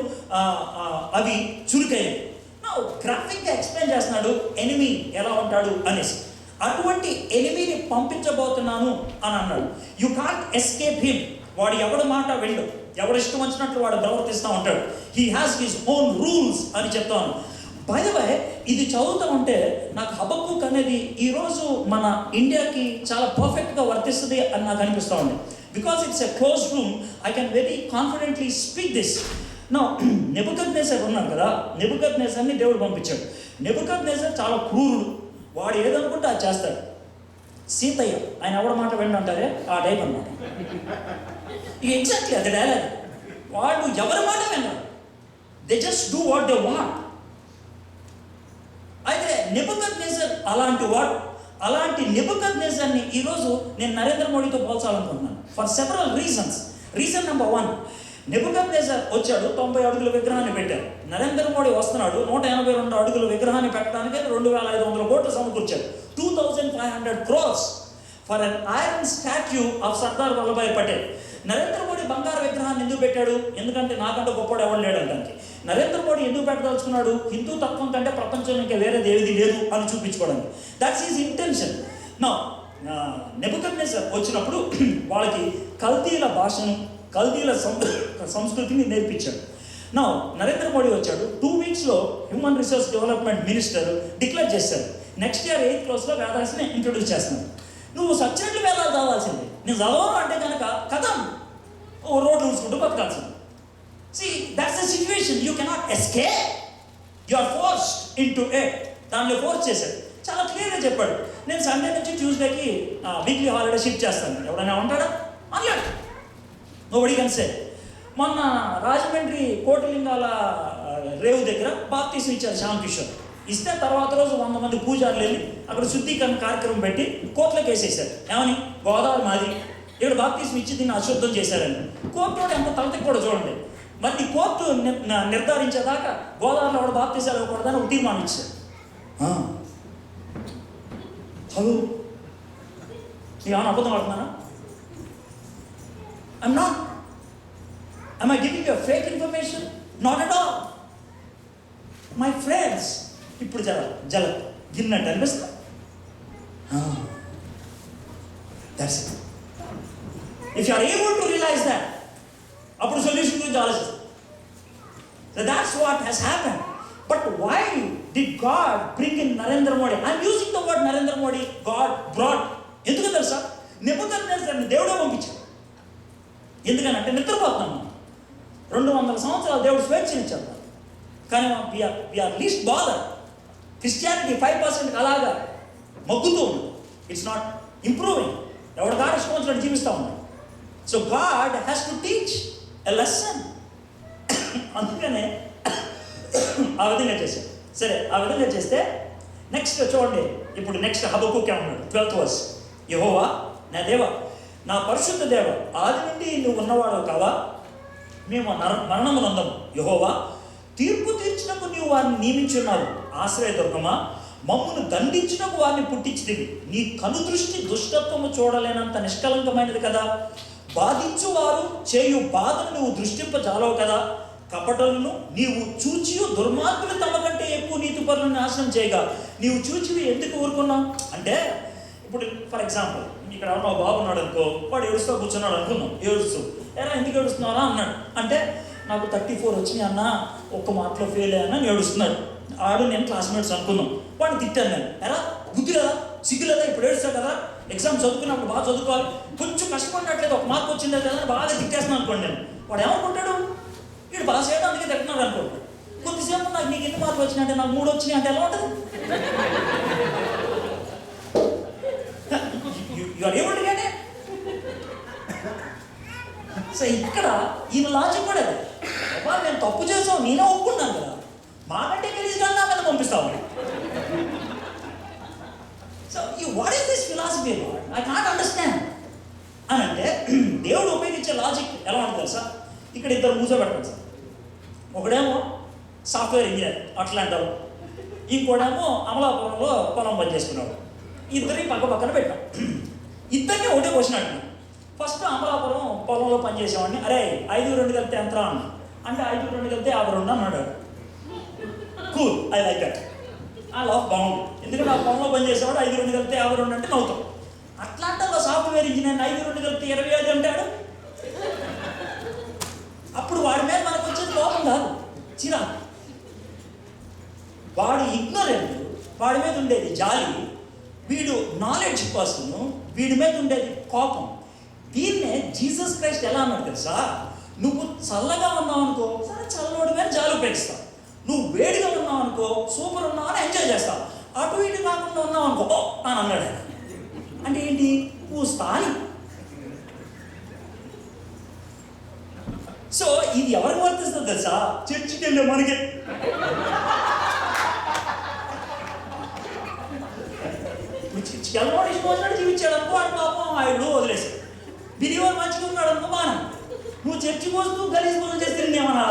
అవి చురుకైనవి. నా గ్రాఫిక్గా ఎక్స్ప్లెయిన్ చేస్తున్నాడు ఎనిమీ ఎలా ఉంటాడు అనేసి. అటువంటి ఎనిమీని పంపించబోతున్నాను అని అన్నాడు. You can't escape him. వాడు ఎవడి మాట వెళ్ళు, ఎవడు ఇష్టం వచ్చినట్లు వాడు ప్రవర్తిస్తూ ఉంటాడు. He has his own rules అని చెప్తాను. బై ద వే, ఇది చదువుతూ ఉంటే నాకు హబక్కూక్ అనేది ఈరోజు మన ఇండియాకి చాలా పర్ఫెక్ట్గా వర్తిస్తుంది అని నాకు అనిపిస్తూ ఉంది. Because it's a close room, I can very confidently speak this. నా నెబుకద్నెజర్ ఉన్నాడు కదా, నెబుకద్నెజర్ని దేవుడు పంపించాడు. నెబుకద్నెజర్ చాలా క్రూరుడు, వాడు ఏదనుకుంటే అది చేస్తాడు. సీతయ్య ఆయన ఎవడ మాట వింటుంటారే ఆ టైప్ అన్నమాట. ఇక ఎగ్జాక్ట్లీ అది డైలాగ్. వాళ్ళు ఎవరి మాట విన్నారు, they just do what they want. అయితే నెబుకద్నెజర్ అలాంటి నెబుకద్నెజర్ని ఈరోజు నేను నరేంద్ర మోడీతో పోల్చాలనుకుంటున్నాను for several reasons. Reason number 1, Nebuchadnezzar వచ్చాడు, 90 అడుగుల విగ్రహాన్ని పెట్టారు. నరేంద్ర మోడీ వస్తున్నాడు, 182 అడుగుల విగ్రహాన్ని పెట్టడానికి 2,500 కోట్లు సమకూర్చారు. 2,500 crores for an iron statue of Sardar Vallabhbhai Patel. Narendra Modi బంగారు విగ్రహాన్ని ఎందుకు పెట్టాడు? ఎందుకంటే నాకంటే గొప్పవాడు ఎవరు లేడు అనడానికి. నరేంద్ర మోడీ ఎందుకు పెట్టదలుచుకున్నాడు? హిందూ తత్వం కంటే ప్రపంచంలో ఇంకా వేరేది ఏది లేదు అని చూపించుకోవడానికి. That's is intention. నా నెబుకద్నెజర్ వచ్చినప్పుడు వాళ్ళకి కల్దీల భాషను, కల్దీల సంస్కృతిని నేర్పించాడు. నా నరేంద్ర మోడీ వచ్చాడు, 2 weeksలో human resource development minister declare చేశారు, నెక్స్ట్ ఇయర్ 8th classలో వేదాస్ని ఇంట్రొడ్యూస్ చేస్తున్నాడు. నువ్వు సచ్చినట్లు వేదాలు చదవాల్సిందే. నేను చదవను అంటే కనుక కథం రోడ్లు చూసుకుంటూ బతకాల్సింది. See, that's the situation. You cannot escape. You are forced into it. దానిలో ఫోర్స్ చేశాడు. చాలా క్లియర్గా చెప్పాడు, నేను సండే నుంచి ట్యూస్డేకి వీక్లీ హాలిడే షిఫ్ట్ చేస్తాను. ఎవరైనా ఉంటాడా? అనలేడు. Nobody can say. మొన్న రాజమండ్రి కోటిలింగాల రేవు దగ్గర బాప్తీసం ఇచ్చారు శ్యామ్ కిషోర్. ఇస్తే తర్వాత రోజు 100 మంది పూజారులు వెళ్ళి అక్కడ శుద్ధీకరణ కార్యక్రమం పెట్టి కోర్టులోకి వేసేసారు. ఏమని? గోదావరి మాది, ఇక్కడ బాప్తీసం ఇచ్చి దీన్ని అశుద్ధం చేశారని. కోర్టులో ఎంత తలతెక్కి కూడా చూడండి. మరి కోర్టు నిర్ధారించేదాకా గోదావరిలో వాడు బాప్తీసాలు ఇవ్వకూడదని ఒక తీర్మానం ఇచ్చారు. హలో, ఏమన్నా అబద్ధం ఆడుతున్నానా? I'm not. Am I giving you a fake information? Not at all. My friends, ఇప్పుడు జల గిన్నట్టు అనిపిస్తా. That's it. If you are able to realize that, అప్పుడు సొల్యూషన్ గురించి ఆలోచిస్తాం. So that's what has happened. But why did God bring in Narendra Modi? I'm using the word Narendra Modi, God brought. ఎందుకు తెలుసా? నెబుకద్నెజర్ని దేవుడే పంపించాడు. ఎందుకనంటే నిద్రపోతున్నాం. 200 సంవత్సరాలు దేవుడు స్వేచ్ఛనిచ్చాడు. కానీ వీఆర్ లీస్ట్ బాదర్. క్రిస్టియానిటీ 5% అలాగా మగ్గుతూ ఉంది. It's not improving. ఎవరి గారు ఇష్టం వచ్చినట్టు జీవిస్తూ ఉన్నాడు. So God has to teach a lesson. అందుకనే ఆ విధంగా చేశాడు. సరే, ఆ విధంగా చేస్తే నెక్స్ట్ చూడండి. ఇప్పుడు నెక్స్ట్ హబక్కూక్ ఏమన్నాడు? 12th verse. యెహోవా నా దేవ, నా పరిశుద్ధ దేవ, ఆది నుండి నువ్వు ఉన్నవాడు కావా? మేము మరణము నందము. యెహోవా తీర్పు తీర్చినకు నీవు వారిని నియమించున్నావు. ఆశ్రయదుర్గమా, మమ్మును దండించినకు వారిని పుట్టించితివి. నీ కనుదృష్టి దుష్టత్వము చూడలేనంత నిష్కలంకమైనది కదా. బాధించువారు చేయు బాధను నువ్వు దృష్టింపజాలవు కదా. కపటలను నీవు చూచియు దుర్మార్గులు తమ కంటే ఎక్కువ నీతిపరులను నాశనం చేయగా నీవు చూచివి ఎందుకు ఊరుకున్నావు అంటే, ఇప్పుడు ఫర్ ఎగ్జాంపుల్ ఇక్కడ ఎవరో బాబు ఉన్నాడు అనుకో, వాడు ఏడుస్తూ కూర్చున్నాడు అనుకున్నాం, ఏడుస్తూ ఎలా ఎందుకు ఏడుస్తున్నారా అన్నాడు అంటే, నాకు 34 వచ్చినాయి అన్న, ఒక్క మాటలో ఫెయిల్ అయ్యానని ఏడుస్తున్నాడు. ఆడు నేను క్లాస్మేట్స్ అనుకున్నాం. వాడిని తిట్టాను నేను, ఎలా బుద్ధి కదా, సిగ్గు లేదా, ఇప్పుడు ఏడుస్తావు కదా, ఎగ్జామ్ చదువుకున్నప్పుడు బాగా చదువుకోవాలి, కొంచెం కష్టపడినట్లేదు, ఒక మార్క్ వచ్చిందే కదా అని బాగా తిట్టేస్తున్నాను అనుకోండి. నేను వాడు ఏమనుకుంటాడు, వీడు బాగా చేయడం అందుకే తిట్టున్నాడు అనుకోండి. కొద్దిసేపు నాకు నీకు ఎన్ని మార్కులు వచ్చినాయి అంటే నాకు 3 వచ్చినాయి అంటే ఎలా ఉంటుంది? సో ఇక్కడ ఈయన లాజిక్ కూడా అది, అబ్బా నేను తప్పు చేసావు, నేనే ఒప్పుకున్నాను కదా, మాకంటే గలీజ్గా నా మీద పంపిస్తావు. So what is this philosophy, I can't understand అని అంటే, దేవుడు ఉపయోగించే లాజిక్ ఎలా ఉంటుంది తెలుసా? ఇక్కడ ఇద్దరు కూర్చోబెడతారు సార్, ఒకడేమో సాఫ్ట్వేర్ ఇంజనీర్ అట్లాంటారు, ఇంకోడేమో అమలాపురంలో పొలం పని చేసుకున్నాడు. ఇద్దరిని పక్క పక్కన పెట్టాం. ఇద్దరిని ఒకటే క్వశ్చన్ అడిగినాం. ఫస్ట్ అమలాపురం పొలంలో పనిచేసేవాడిని, అరే 5 2 కలిపితే ఎంతరా అన్న అంటే 5 2 కలిపితే 52 అన్నాడు. కూల్, ఐ లైక్ దట్, ఆ లవ్ బాగుంది. ఎందుకంటే ఆ పొలంలో పనిచేసేవాడు 5 2 కలిపితే 52 అంటే నవ్వుతాం. అట్లాంటి సాఫ్ట్వేర్ ఇంజనీర్ 5 2 కలిపితే 25 అంటాడు. అప్పుడు వాడి మీద మనకు వచ్చేది లోపం కాదు, చిరాకు. వాడు ఇగ్నోరెంట్, వాడి మీద ఉండేది జాలి. వీడు నాలెడ్జ్ పర్సన్, వీడి మీద ఉండేది కోపం. దీన్నే జీసస్ క్రైస్ట్ ఎలా అన్నాడు తెలుసా? నువ్వు చల్లగా ఉన్నావు అనుకో, సరే చల్లవాడి మీద జాలి ఉపయోగిస్తావు. నువ్వు వేడిగా ఉన్నావు అనుకో, సూపర్ ఉన్నావు అని ఎంజాయ్ చేస్తావు. అటు ఇటు కాకుండా ఉన్నావు అనుకో అని అన్నాడు. అంటే ఏంటి? నువ్వు స్థాయి. సో ఇది ఎవరికి వర్తిస్తుంది తెలుసా? చర్చికి వెళ్ళే మనకి. చర్చికి వెళ్ళవాడు ఇష్టం వచ్చినట్టు జీవించాడు అనుకో, అని పాపం ఆయుడు వదిలేసి. బిరివాడు మంచిగా ఉన్నాడు అనుకో బాగా. నువ్వు చర్చికి వస్తూ గలీజ్ పనులు చేస్తే ఏమన్నా?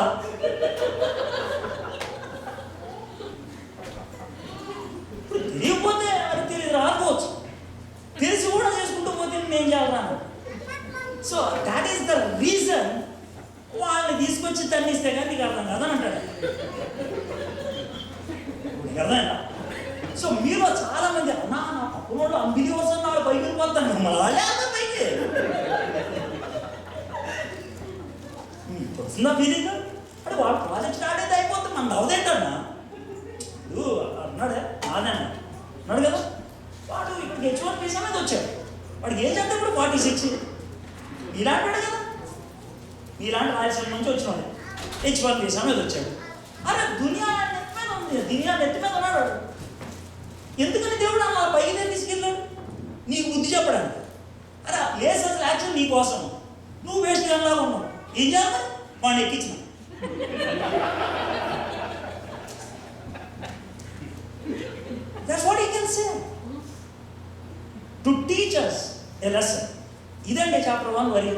తెలియకపోతే అది తెలియదు రాకపోవచ్చు, తెలిసి కూడా చేసుకుంటూ పోతే నేను చేయాలన్నాను. So that is the reason వాళ్ళని తీసుకొచ్చి తన్నిస్తే కానీ నీకు అర్థం కాదని అంటాడు. నీకు అర్థమైనా? సో మీలో చాలా మంది అన్నా నా పక్కనోళ్ళు అంబిలివర్స్ అన్నాడు బైబిల్ పోతాను మళ్ళీ అన్న పైకి వస్తుందా ఫీలింగ్ అంటే వాడు ప్రాజెక్ట్ స్టార్ట్ అయితే అయిపోతుంది, మన నవ్వుదేంటన్నా ఇప్పుడు అన్నాడే నాదన్నా అన్నాడు కదా. వాడు ఇక్కడికి H1 వీసా మీద వచ్చాడు. వాడికి ఏజ్ అంటే ఇప్పుడు 46. ఇలాంటి వాడు కదా, ఇలాంటి రాయలసీమ నుంచి వచ్చినాడు, H1 వీసా మీద వచ్చాడు. అరే దునియా నెత్తి మీద ఉంది, దునియా నెత్తి మీద ఉన్నాడు. ఎందుకని దేవుడు అలా పైకి తీసుకెళ్ళాడు? నీకు బుద్ధి చెప్పడానికి. అరే లేదు అసలు యాక్చువల్ నీ కోసం, నువ్వు వేస్ట్ గంలాగా ఉన్నావు. ఏం చేయాలి? వాడిని ఎక్కించిన. That's what he can say. To teach us a lesson. ఇదండి చాప్టర్ 1 వరి.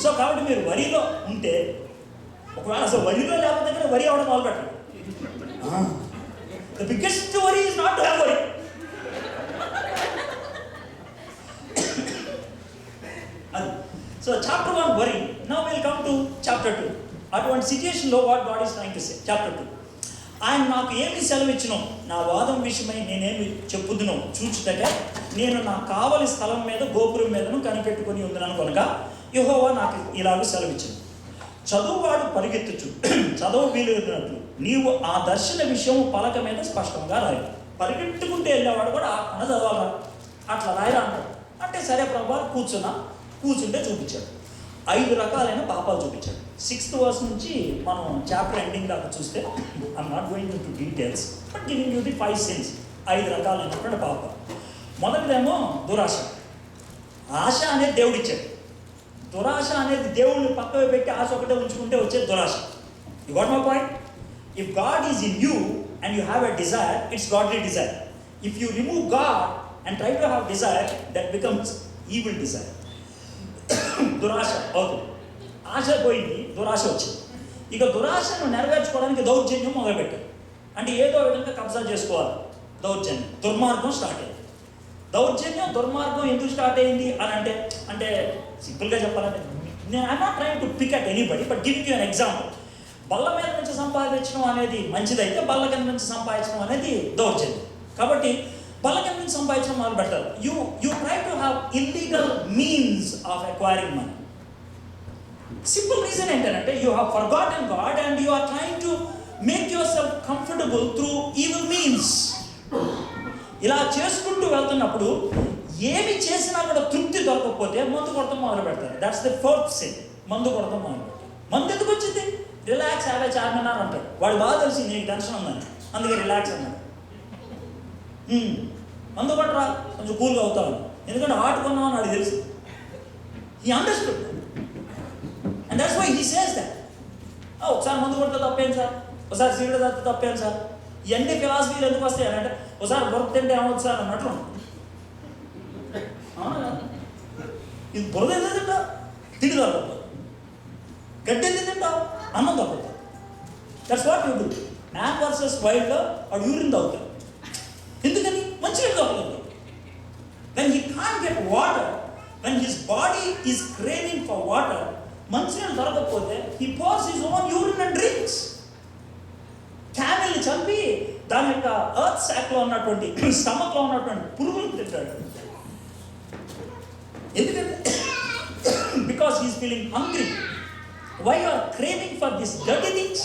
సో కాబట్టి మీరు వరిలో ఉంటే, ఒకవేళ అసలు వరిలో లేకపోతే వరి అవడం మొదలు పెట్టండి. The biggest worry is not to have worry. So chapter 1 worry. Now we'll come to chapter 2. అటువంటి సిచ్యుయేషన్లో what God is trying to say. Chapter 2, ఆయన నాకు ఏమి సెలవిచ్చినో, నా వాదం విషయమై నేనేమి చెప్పుదునో చూచుటగా నేను నా కావలి స్థలం మీద గోపురం మీదను కనిపెట్టుకుని ఉందనను కనుక యెహోవా నాకు ఇలాగ సెలవిచ్చింది. చదువువాడు పరిగెత్తుచు చదువు వీలున్నట్లు నీవు ఆ దర్శన విషయం పలక మీద స్పష్టంగా రాయి. పరిగెత్తుకుంటే వెళ్ళేవాడు కూడా అన్న చదవాలా, అట్లా రాయరా అన్నాడు. అంటే సరే ప్రభా కూర్చుంటే చూపించాడు. 5 రకాలైన పాపాలు చూపించాడు. 6th verse నుంచి మనం చాప్టర్ ఎండింగ్ దాకా చూస్తే, I'm not going in to details but giving you the 5 sins. 5 రకాలైనటువంటి పాపాలు. మొదటిదేమో దురాశ. ఆశ అనేది దేవుడిచ్చాడు, దురాశ అనేది దేవుడిని పక్కన పెట్టి ఆశ ఒకటే ఉంచుకుంటే వచ్చేది దురాశ. You got my point? If God is in you and you have a desire, it's godly desire. If you remove God and try to have desire, that becomes evil desire. దురాశ అవుతుంది. ఆశ పోయింది, దురాశ వచ్చింది. ఇక దురాశను నెరవేర్చుకోవడానికి దౌర్జన్యం మొదలుపెట్టారు. అంటే ఏదో విధంగా కబ్జా చేసుకోవాలి, దౌర్జన్యం, దుర్మార్గం స్టార్ట్ అయింది. దౌర్జన్యం, దుర్మార్గం ఎందుకు స్టార్ట్ అయింది అని అంటే సింపుల్గా చెప్పాలంటే, నేను I not trying to pick at anybody, but giving you an example. బల్ల మీద నుంచి సంపాదించడం అనేది మంచిదైతే బల్ల కింద నుంచి సంపాదించడం అనేది దౌర్జన్యం. కాబట్టి బల్ల కింద నుంచి సంపాదించడం మొదలు పెట్టారు. You try to have illegal means of acquiring money. Simple reason ఏంటంటే, you have forgotten God and you are trying to make yourself comfortable through evil means. ఇలా చేసుకుంటూ వెళ్తున్నప్పుడు ఏమి చేసినా కూడా తృప్తి దొరకకపోతే మందు కొడతాం మొదలు పెడతారు. That's the fourth sin. మందు కొడతాం మొదలు పెడతారు. మందు ఎందుకు వచ్చింది? రిలాక్స్ హ్యావ్ ఏ చార్మినార్ అంటాడు. వాడు బాగా తెలిసి నీకు టెన్షన్ ఉందని, అందుకే రిలాక్స్ అన్నాడు. మందు కొట్టరా, కొంచెం కూల్గా అవుతావు, ఎందుకంటే ఆడుకున్నావు అని వాడికి తెలుసు. He understood and that's why he says that. ఒకసారి మందు కొడితే తప్పేం సార్, ఒకసారి సిగరెట్ తాగితే తప్పేం సార్, ఇవన్నీ ఫిలాసఫీలు ఎందుకు వస్తాయి అని అంటే, ఒకసారి బురద తింటే ఏమవుతుంది సార్ అన్నట్లు. అవునా? ఇది బురద ఎందుకు తింటావు? తిండి తప్పదు. గడ్డి ఎందుకు తింటావు? అన్నం తప్పదు. That's what you do. Man versus వైల్డ్లో వాడు యూరిన్ తాగుతాడు. ఎందుకని? మంచినీళ్ళు తాగలేదు. When he can't get water, when his body is craving for water, మంచినీళ్ళు దొరకకపోతే he pours his own urine and drinks. క్యామెల్ని చంపి దాని యొక్క ఎర్త్ శాక్లో ఉన్నటువంటి స్టమక్లో ఉన్నటువంటి పురుగులు తింటాడు. ఎందుకంటే because he's feeling hungry. Why you are craving for these dirty things?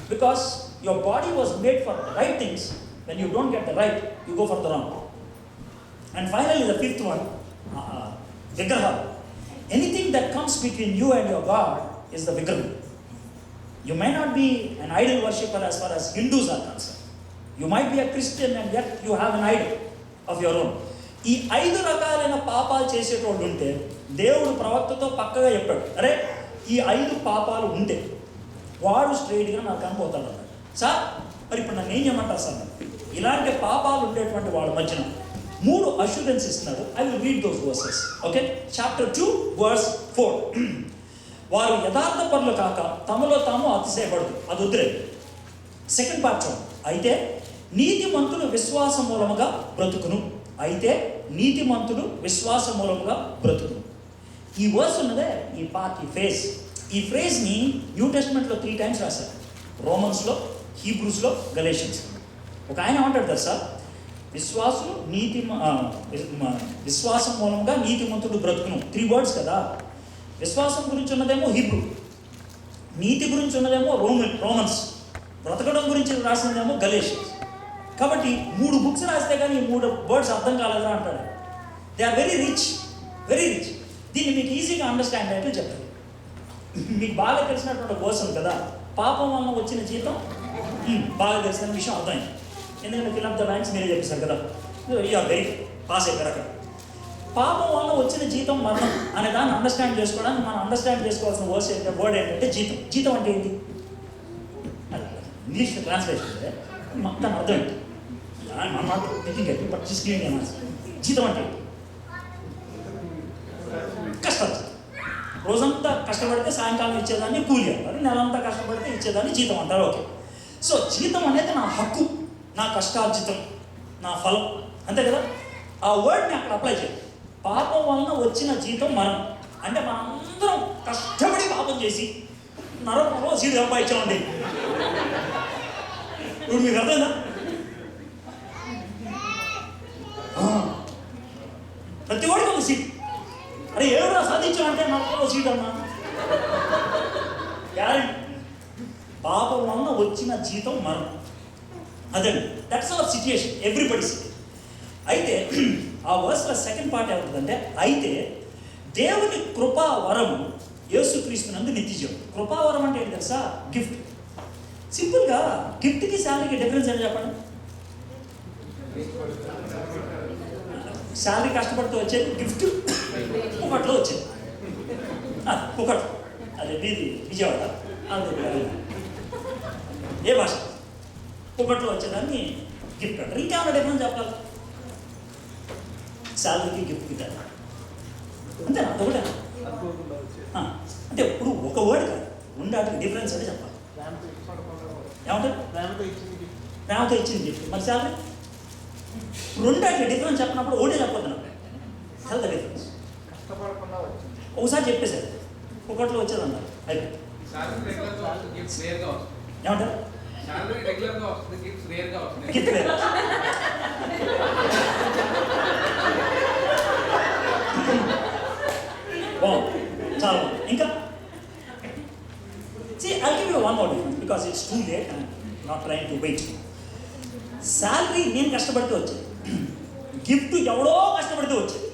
Because your body was made for the right things. When you don't get the right, you go for the wrong. And finally, the fifth one, vigraha. Anything that comes between you and your God is the vigraha. You may not be an idol worshipper as far as Hindus are concerned. You might be a Christian and yet you have an idol of your own. ఈ 5 రకాలైన పాపాలు చేసేటోళ్ళు ఉంటే దేవుడు ప్రవక్తతో పక్కగా చెప్పాడు, అరే ఈ 5 పాపాలు ఉంటే వాడు స్ట్రైట్గా నాకు కనిపోతాడు అన్నాడు. సార్ మరి ఇప్పుడు నన్ను ఏం చేయమంటారు సార్? ఇలాంటి పాపాలు ఉండేటువంటి వాళ్ళ మధ్యన 3 అష్యూరెన్స్ ఇస్తున్నాడు. I will read those verses. Okay, chapter 2 verse 4. వారు యథార్థ పనులు కాక తమలో తాము అతిశయపడదు. అది వద్దురే. సెకండ్ పార్ట్ చూడండి. అయితే నీతిమంతుడు విశ్వాస మూలముగా బ్రతుకును. అయితే నీతిమంతుడు విశ్వాస మూలముగా బ్రతుకును. ఈ వర్స్ ఉన్నదే, ఈ పార్ట్, ఈ ఫ్రేజ్ని న్యూ టెస్ట్మెంట్లో 3 times రాశారు. రోమన్స్లో, హీబ్రూస్లో, గలేషియన్స్లో. ఒక ఆయన ఏమంటాడు తెలుసా? విశ్వాసులు విశ్వాసం మూలంగా నీతిమంతుడు బ్రతుకును. 3 words కదా. విశ్వాసం గురించి ఉన్నదేమో హీబ్రూ, నీతి గురించి ఉన్నదేమో రోమన్స్, బ్రతకడం గురించి రాసిందేమో గలేషియన్స్. కాబట్టి 3 books రాస్తే కానీ ఈ 3 words అర్థం కాలేదా అంటాడు. They are very rich, very rich. దీన్ని మీకు ఈజీగా అండర్స్టాండ్ అయితే చెప్తాను. మీకు బాగా తెలిసినటువంటి వర్షన్ కదా, పాపం వలన వచ్చిన జీతం. బాగా తెలిసిన విషయం అర్థమైంది, ఎందుకంటే ఫిల్ ఆఫ్ ద బ్యాంక్స్ మీరే చెప్పేశారు కదా. యూఆర్ వెరీ పాస్ అయిపోయారు అక్కడ. పాపం వలన వచ్చిన జీతం మరణం అనే దాన్ని అండర్స్టాండ్ చేసుకోవడానికి మనం అండర్స్టాండ్ చేసుకోవాల్సిన వర్డ్ ఏంటంటే జీతం. జీతం అంటే ఏంటి? ఇంగ్లీష్ ట్రాన్స్లేషన్ మొత్తం అర్థం ఏంటి? జీతం అంటే కష్టం. రోజంతా కష్టపడితే సాయంకాలం ఇచ్చేదాన్ని కూలి అంటారు, నెలంతా కష్టపడితే ఇచ్చేదాన్ని జీతం అంటారు. ఓకే, సో జీతం అనేది నా హక్కు, నా కష్టార్జితం, నా ఫలం, అంతే కదా. ఆ వర్డ్ని అక్కడ అప్లై చేయాలి. పాపం వలన వచ్చిన జీతం మరణం అంటే మనందరం కష్టపడి పాపం చేసి నరకంలో సీటు సంపాదించామండి. ఇప్పుడు మీకు అర్థమైందా? ప్రతి వాడికి ఒక సీట్. అరే ఏడురా సాధించామంటే నరకంలో సీట్ అన్నా గ్యారెంటీ. పాపం వలన వచ్చిన జీతం మరణం, అదండి. That's our situation, everybody situation. అయితే ఆ వర్స్లో సెకండ్ పార్ట్ ఏమవుతుందంటే, అయితే దేవుని కృపావరం యేసుక్రీస్తునందు నిత్యజీవం. కృపావరం అంటే ఏంటి తెలుసా? గిఫ్ట్. సింపుల్గా గిఫ్ట్కి శాలరీకి డిఫరెన్స్ ఏంటి చెప్పండి? శాలరీ కష్టపడుతూ వచ్చేది, గిఫ్ట్ పుకట్లో వచ్చేది. పుకట్, అదే మీది విజయవాడ, అదే ఏ భాష? పుకట్లో వచ్చేదాన్ని గిఫ్ట్ అంటారు. ఇంకేమైనా డిఫరెన్స్ చెప్పాలి? శాలరీకి గిఫ్ట్కి తేడా అంతేనా? అదొకటే. అంటే ఇప్పుడు ఒక వర్డ్ కాదు, రెండాటికి డిఫరెన్స్ అంటే చెప్పాలి. ఏమంటారు? ప్రేమతో ఇచ్చింది గిఫ్ట్. మరి శాలరీ రెండాటికి డిఫరెన్స్ చెప్పినప్పుడు ఒకటే చెప్పొద్దు నాకు. హెల్త్ డిఫరెన్స్ ఒకసారి చెప్పేశారు, ఒకటిలో వచ్చేదన్నారు అయిపోయింది. ఏమంటారు? గిఫ్ట్ వేరు. బాగుంది, చాలా బాగుంది. ఇంకా see, I'll give you one more difference because it's too late and I'm not trying to wait. Salary నేను కష్టపడితే వచ్చేది, గిఫ్ట్ ఎవడో కష్టపడితే వచ్చేది.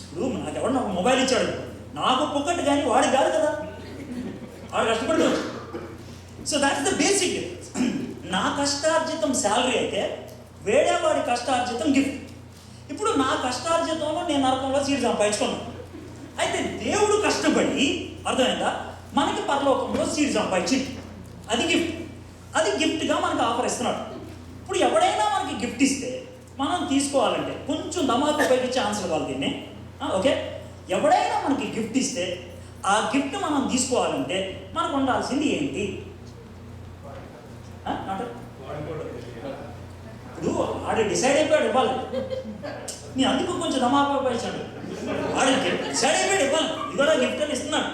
ఇప్పుడు నాకు ఎవడో నాకు మొబైల్ ఇచ్చాడు, నాకు పొక్కటి కానీ వాడికి కాదు కదా, వాడు కష్టపడితే వచ్చేది. So that's the basic difference. నా కష్టార్జితం శాలరీ అయితే వేరే వాడి కష్టార్జితం గిఫ్ట్. ఇప్పుడు నా కష్టార్జితంలో నేను నరకంలో సీట్ సంపాదించుకున్నాను. అయితే దేవుడు కష్టపడి, అర్థమైందా, మనకి పరలోకంలో సీట్ సంపాదించింది. అది గిఫ్ట్. అది గిఫ్ట్గా మనకు ఆఫర్ ఇస్తున్నాడు. ఇప్పుడు ఎవడైనా మనకి గిఫ్ట్ ఇస్తే మనం తీసుకోవాలంటే కొంచెం దమాకు ఉపయోగించే ఆన్సర్ కావాలి దీన్ని. ఓకే, ఎవడైనా మనకి గిఫ్ట్ ఇస్తే ఆ గిఫ్ట్ మనం తీసుకోవాలంటే మనకు ఉండాల్సింది ఏంటి? ఇప్పుడు ఆడు డిసైడ్ అయిపోయాడు ఇవ్వాలి, నేను అందుకు కొంచెం దమాకు ఉపయోగించాడు. ఆడు డిసైడ్ అయిపోయాడు ఇవ్వాలి, ఇవాళ గిఫ్ట్ అని ఇస్తున్నాడు.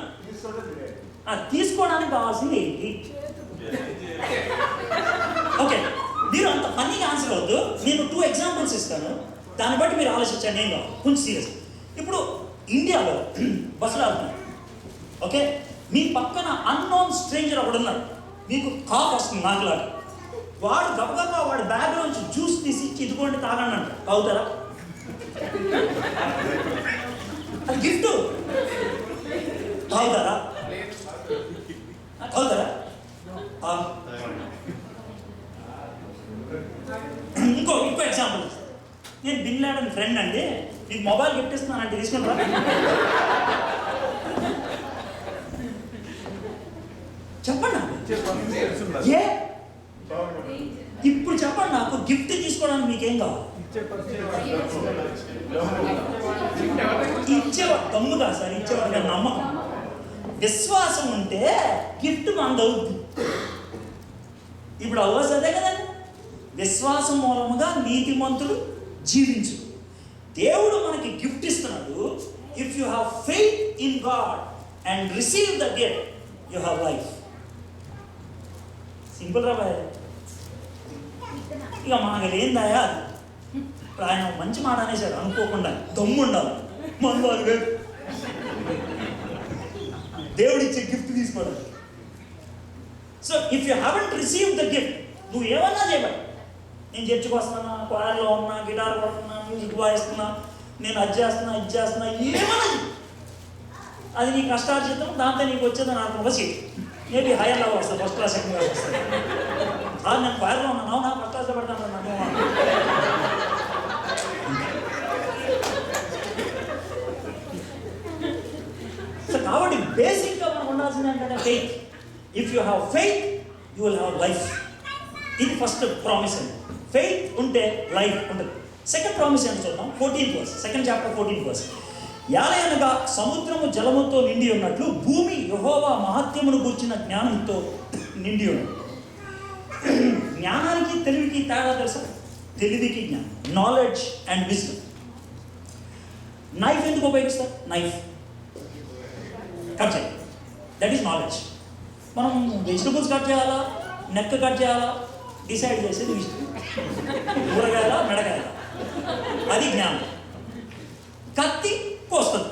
తీసుకోవడానికి కావాల్సింది ఏంటి? ఓకే, మీరు అంత ఫన్నీగా ఆన్సర్ అవద్దు. నేను 2 ఎగ్జాంపుల్స్ ఇస్తాను, దాన్ని బట్టి మీరు ఆలోచించండి. నేను కొంచెం సీరియస్. ఇప్పుడు ఇండియాలో బస్సులు వెళ్తున్నాయి, ఓకే, మీ పక్కన అన్నోన్ స్ట్రేంజర్ ఒకడు ఉన్నాడు, మీకు కాఫ్ వస్తుంది నాకులాగా. వాడు గబగబా వాడి బ్యాగ్లోంచి జ్యూస్ తీసి ఇదిగోండి తాగండి అంట. తాగుతారా? అది గిఫ్ట్. తాగుతారా? తాగుతారా? ఇంకో ఎగ్జాంపుల్, నేను బిన్ లాడెన్ ఫ్రెండ్ అండి, నీకు మొబైల్ గిఫ్ట్ ఇస్తున్నానంటే తీసుకుంటారా? చెప్పండి. ఏ ఇప్పుడు చెప్పండి నాకు, గిఫ్ట్ తీసుకోవడానికి మీకేం కావాలి? ఇచ్చేవాడు దమ్ముగా సార్, ఇచ్చేవాడు నేను నమ్మకం, విశ్వాసం ఉంటే గిఫ్ట్ మనది అవుద్ది. ఇప్పుడు అవ్వదు అదే కదండి, విశ్వాసం మూలముగా నీతిమంతుడు జీవించు. దేవుడు మనకి గిఫ్ట్ ఇస్తున్నాడు. If you have faith in God and receive the gift, you have life. Simple రా బాయ్. ఇక మనకు లేదాయా, ఇప్పుడు ఆయన మంచి మాట అనేసాడు అనుకోకుండా, దమ్ము ఉండాలి మనలో. అది లేదు, దేవుడు ఇచ్చే గిఫ్ట్ తీసుకోవడం. So if you haven't receive the gift, నువ్వు ఏమన్నా చేయబడి, నేను చర్చికి వస్తున్నా, క్వాయర్లో ఉన్నా, గిటార్ కొడుతున్నా, మ్యూజిక్ వాయిస్తున్నా, నేను అది చేస్తున్నా ఇది చేస్తున్నా, ఏమన్నా అది నీ కష్టార్జితం, దాంతో నీకు వచ్చేది నాకు ఒక సీట్. మేబీ హైయర్ లెవెల్ వస్తుంది, ఫస్ట్ క్లాస్ సెకండ్ క్లాస్ వస్తుంది. నేను క్వాయర్లో ఉన్నాను, నా ఫస్ట్ క్లాస్లో పెడతాను నాకు. సో కాబట్టి బేసిక్గా మనకు ఉండాల్సింది ఏంటంటే faith. If you have faith, you will have life. ఇది ఫస్ట్ ప్రామిస్ అండి. ఫెయిత్ ఉంటే లైఫ్ ఉంటుంది. సెకండ్ ప్రామిస్ ఏంటో చూద్దాం. 14th verse, 2nd chapter 14th verse. యాలయనగా సముద్రము జలముతో నిండి ఉన్నట్లు భూమి యెహోవా మహత్యమును గూర్చిన జ్ఞానంతో నిండి ఉన్నది. జ్ఞానానికి తెలివికి తేడా తెలుసా? తెలివికి జ్ఞానం, నాలెడ్జ్ అండ్ విజ్డమ్. నైఫ్ ఎందుకు ఉపయోగిస్తారు? నైఫ్ కట్ చేయాలి, దట్ ఈస్ నాలెడ్జ్. మనం వెజిటబుల్స్ కట్ చేయాలా, నెక్ కట్ చేయాలా, డిసైడ్ చేసేది విజ్డమ్. కూరగాయల మెడగాయల, అది జ్ఞానం. కత్తి కోస్తుంది.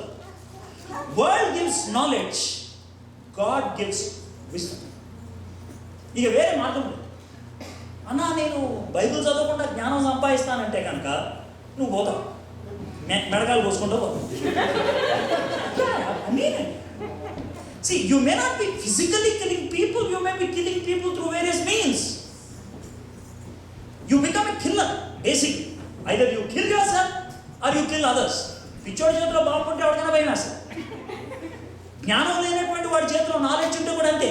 World gives knowledge, God gives wisdom. ఇక వేరే మార్గం లేదు. అన్నా నేను బైబిల్ చదవకుండా జ్ఞానం సంపాదిస్తానంటే కనుక నువ్వు పోతావు, మెడకాయలు కోసుకుంటూ పోతావు. See, you may not be physically killing people, you may be killing people through various means. You become a killer, basically. Either you kill yourself or you kill others. పిచ్చోడి చేతిలో బాగుంటే ఎవరికైనా భయం వేస్తారు. జ్ఞానం లేనటువంటి వాడి చేతిలో నాలెడ్జ్ ఉంటే కూడా అంతే.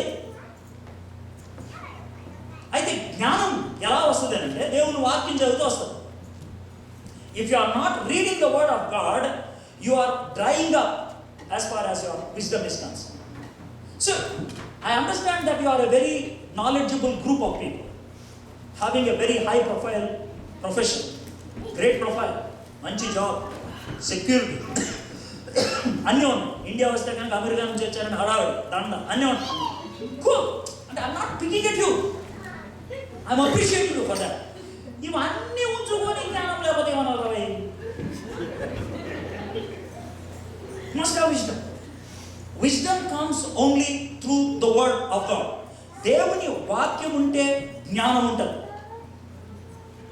అయితే జ్ఞానం ఎలా వస్తుంది అంటే దేవుని వాక్యం చదివితే వస్తుంది. If you are not reading the word of God, you are drying up as far as your wisdom is concerned. So, I understand that you are a very knowledgeable group of people, having a very high profile profession, great profile, మంచి job, security అన్నీ ఉన్నాయి. India వస్తే కనుక America నుంచి వచ్చారని హడావిడి దండ అన్నీ ఉన్నాయి. కూల్. అంటే I'm not picking at you, I'm appreciating you for that. ఇవన్నీ ఉంచుకొని జ్ఞానం లేకపోతే ఏమన్నా రావే. Must have wisdom. Wisdom comes only through the word of God. దేవుని వాక్యం ఉంటే జ్ఞానం ఉంటుంది.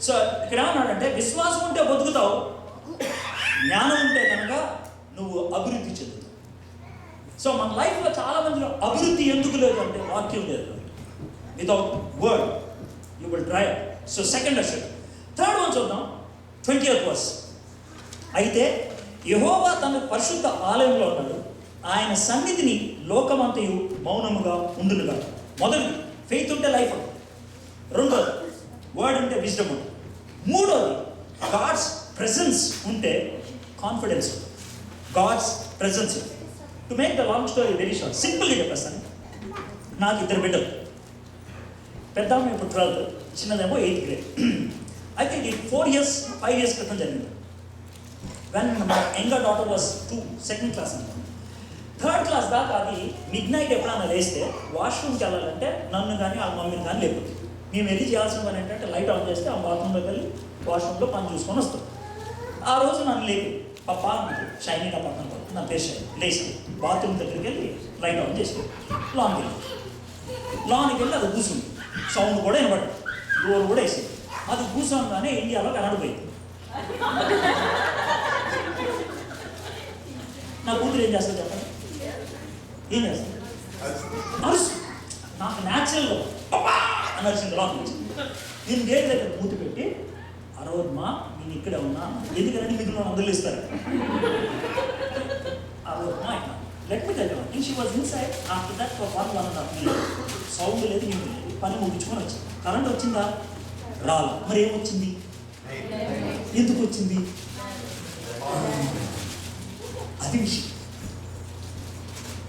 సో ఇక్కడ ఏమన్నాడంటే విశ్వాసం ఉంటే బతుకుతావు, జ్ఞానం ఉంటే కనుక నువ్వు అభివృద్ధి చెందుతావు. సో మన లైఫ్లో చాలా మందిలో అభివృద్ధి ఎందుకు లేదు అంటే వాక్యం లేదు. Without word you will dry up. So second assure. Third one చూద్దాం, 20th verse. అయితే యెహోవా తన పరిశుద్ధ ఆలయంలో ఉన్నాడు, ఆయన సన్నిధిని లోకమంతయు మౌనముగా ఉండునుగా. మొదటిది ఫెయిత్ ఉంటే లైఫ్ ఉంటుంది. రెండోది వర్డ్ ఉంటే విజ్డమ్ ఉంటుంది. మూడోది గాడ్స్ ప్రెజెన్స్ ఉంటే కాన్ఫిడెన్స్ ఉంటుంది. God's presence. To make the long story very short, సింపుల్గా చెప్పేస్తాను. నాకు ఇద్దరు బిడ్డలు. పెద్దాము ఇప్పుడు 12th, చిన్నదేమో 8th grade. అయితే ఇది 4 years 5 years క్రితం జరిగింది. When my younger daughter was 2nd class అనుకోండి. 3rd class దాకా అది మిడ్ నైట్ ఎప్పుడైనా లేస్తే వాష్రూమ్కి వెళ్ళాలంటే నన్ను కానీ వాళ్ళ మమ్మీని కానీ లేకపోతే మేము వెళ్ళి చేయాల్సిన పని ఏంటంటే లైట్ ఆన్ చేస్తే ఆ బాత్రూంలోకి వెళ్ళి వాష్రూమ్లో పని చూసుకొని వస్తాం. ఆ రోజు నన్ను లేదు, పప్పా షైనీ నా పక్కన పడుతుంది, నా పేరు షైనీ. లేచి బాత్రూమ్ దగ్గరికి వెళ్ళి లైట్ ఆన్ చేసి లాన్కి వెళ్ళి అది కూర్చుంది. సౌండ్ కూడా వినపడింది, డోర్ కూడా వేసింది. అది కూర్చోగానే ఇండియాలో కనడిపోయింది. నా కూతురు ఏం చేస్తుంది చెప్పండి? ఏం చేస్తుంది? అరుసు. నాకు న్యాచురల్గా అని వచ్చింది లోపల నుంచి. నేను గేట్ దగ్గర మూతి పెట్టి అరవద్మా నేను ఇక్కడే ఉన్నా, ఎందుకంటే మిగిలిన అందరూ ఇస్తారు. అరవద్మా లెట్ మీ దగ్గర she was inside. After that for 1.5 minutes sound లేదు, ఏమి లేదు, పని ముగించుకొని వచ్చింది. కరెంట్ వచ్చిందా? రాదు. మరి ఏమొచ్చింది? ఎందుకు వచ్చింది? అది విషయం.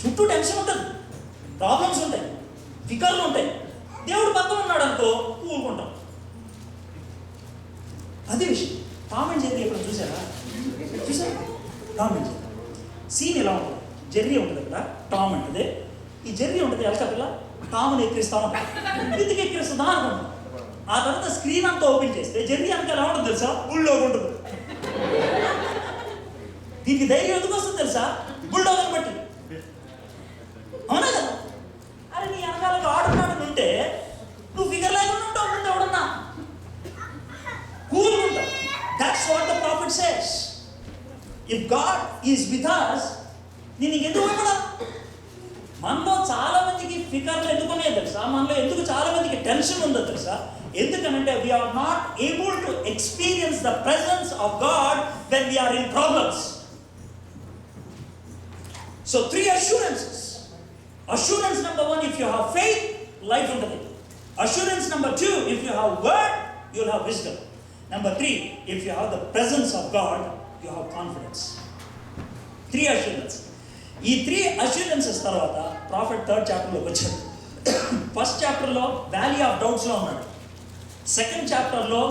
చుట్టూ టెన్షన్ ఉంటుంది, ప్రాబ్లమ్స్ ఉంటాయి, ఫికర్లు ఉంటాయి. దేవుడు పక్కన ఉన్నాడు అనుకో ఊరుకుంటాం. అది విషయం. టామ్ అండ్ జెర్రీ ఎప్పుడు చూసారా? టామ్ అండ్ జెర్రీ సీన్ ఎలా ఉంటుంది? జెర్రీ ఉంటుంది కదా, టామ్ ఉంటుంది, ఈ జెర్రీ ఉంటుంది ఎలక పిల్ల. టామ్ని ఎక్కిరిస్తా ఉంటాం, ఎందుకు ఎక్కిరిస్తుందా అనుకుంటాం. ఆ తర్వాత స్క్రీన్ అంతా ఓపెన్ చేస్తే జెర్రీ అంతా ఎలా ఉంటుంది తెలుసా? బుల్డోగ్ ఉంటుంది. దీనికి ధైర్యం ఎందుకు వస్తుంది తెలుసా? బుల్డోగ్ని బట్టి. అవునా కదా? అరే నీ వెనకాలకు ఆడున్నాడు ఉంటే నువ్వు ఫిగర్ లేకుండా ఉంటావు, ముందు ఎవడన్నా కూల్ ఉంటావు. That's what the profit says. If God is with us, నేను ఇంకెందుకు కూడా. మనలో చాలా మందికి ఫికర్లు ఎందుకునే తెలుసా? మనలో ఎందుకు చాలా మందికి టెన్షన్ ఉందో తెలుసా? ఎందుకనంటే we're not able to experience the presence of God when we're in problems. So 3 assurances. Assurance number 1, if you have faith, life ఉంటుంది. Assurance number 2, if you have word, you will have wisdom. Number 3, if you have the presence of God, you have confidence. 3 assurance. ఈ 3 assurances తర్వాత profit 3rd chapterలోకి వచ్చాడు. 1st chapterలో valley of డౌట్స్లో ఉన్నాడు. 2nd chapterలో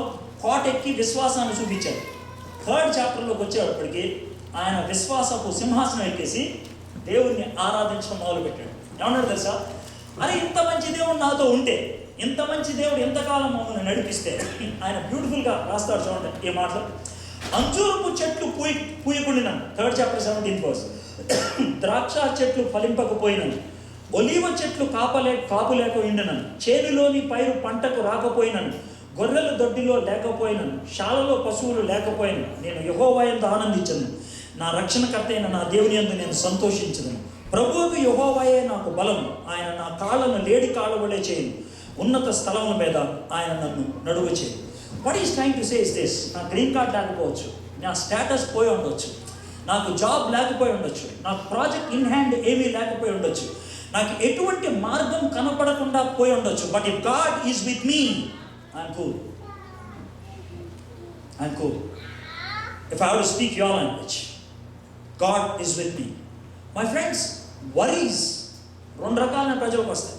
కోట ఎక్కి విశ్వాసాన్ని చూపించాడు. 3rd chapterలోకి వచ్చేటప్పటికి ఆయన విశ్వాసపు సింహాసనం ఎక్కేసి దేవుణ్ణి ఆరాధించడం మొదలుపెట్టాడు. ఏమన్నాడు తెలుసా? అరే ఇంత మంచి దేవుడు నాతో ఉంటే, ఇంత మంచి దేవుడు ఎంతకాలం మమ్మల్ని నడిపిస్తే, ఆయన బ్యూటిఫుల్గా రాస్తాడు చూడండి ఏ మాటలు. అంజూరపు చెట్లు పూయకుండినాను, 3rd chapter 17th verse. ద్రాక్ష చెట్లు ఫలింపకపోయినాను, ఒలీవ చెట్లు కాపు లేక ఉండినాను, చేనులోని పైరు పంటకు రాకపోయినాను, గొర్రెల దొడ్డిలో లేకపోయినాను, శాలలో పశువులు లేకపోయినాను, నేను యెహోవా యందు ఆనందించను, నా రక్షణకర్త అయిన నా దేవుని యందు నేను సంతోషించను. ప్రభువుకు యెహోవాయే నాకు బలం, ఆయన నా కాళ్ళను లేడి కాళ్ళ వలె చేయను, ఉన్నత స్థలముల మీద ఆయన నన్ను నడువ చేయను. What is trying to say is this. నా గ్రీన్ కార్డ్ లేకపోవచ్చు, నా స్టేటస్ పోయి ఉండొచ్చు, నాకు జాబ్ లేకపోయి ఉండొచ్చు, నాకు ప్రాజెక్ట్ ఇన్ హ్యాండ్ ఏమీ లేకపోయి ఉండొచ్చు, నాకు ఎటువంటి మార్గం కనపడకుండా పోయి ఉండొచ్చు. But if God is with me, I'm cool. I'm cool. If I have to speak your language, God is with me. My friends, worries రెండు రకాలైన ప్రజలకు వస్తాయి.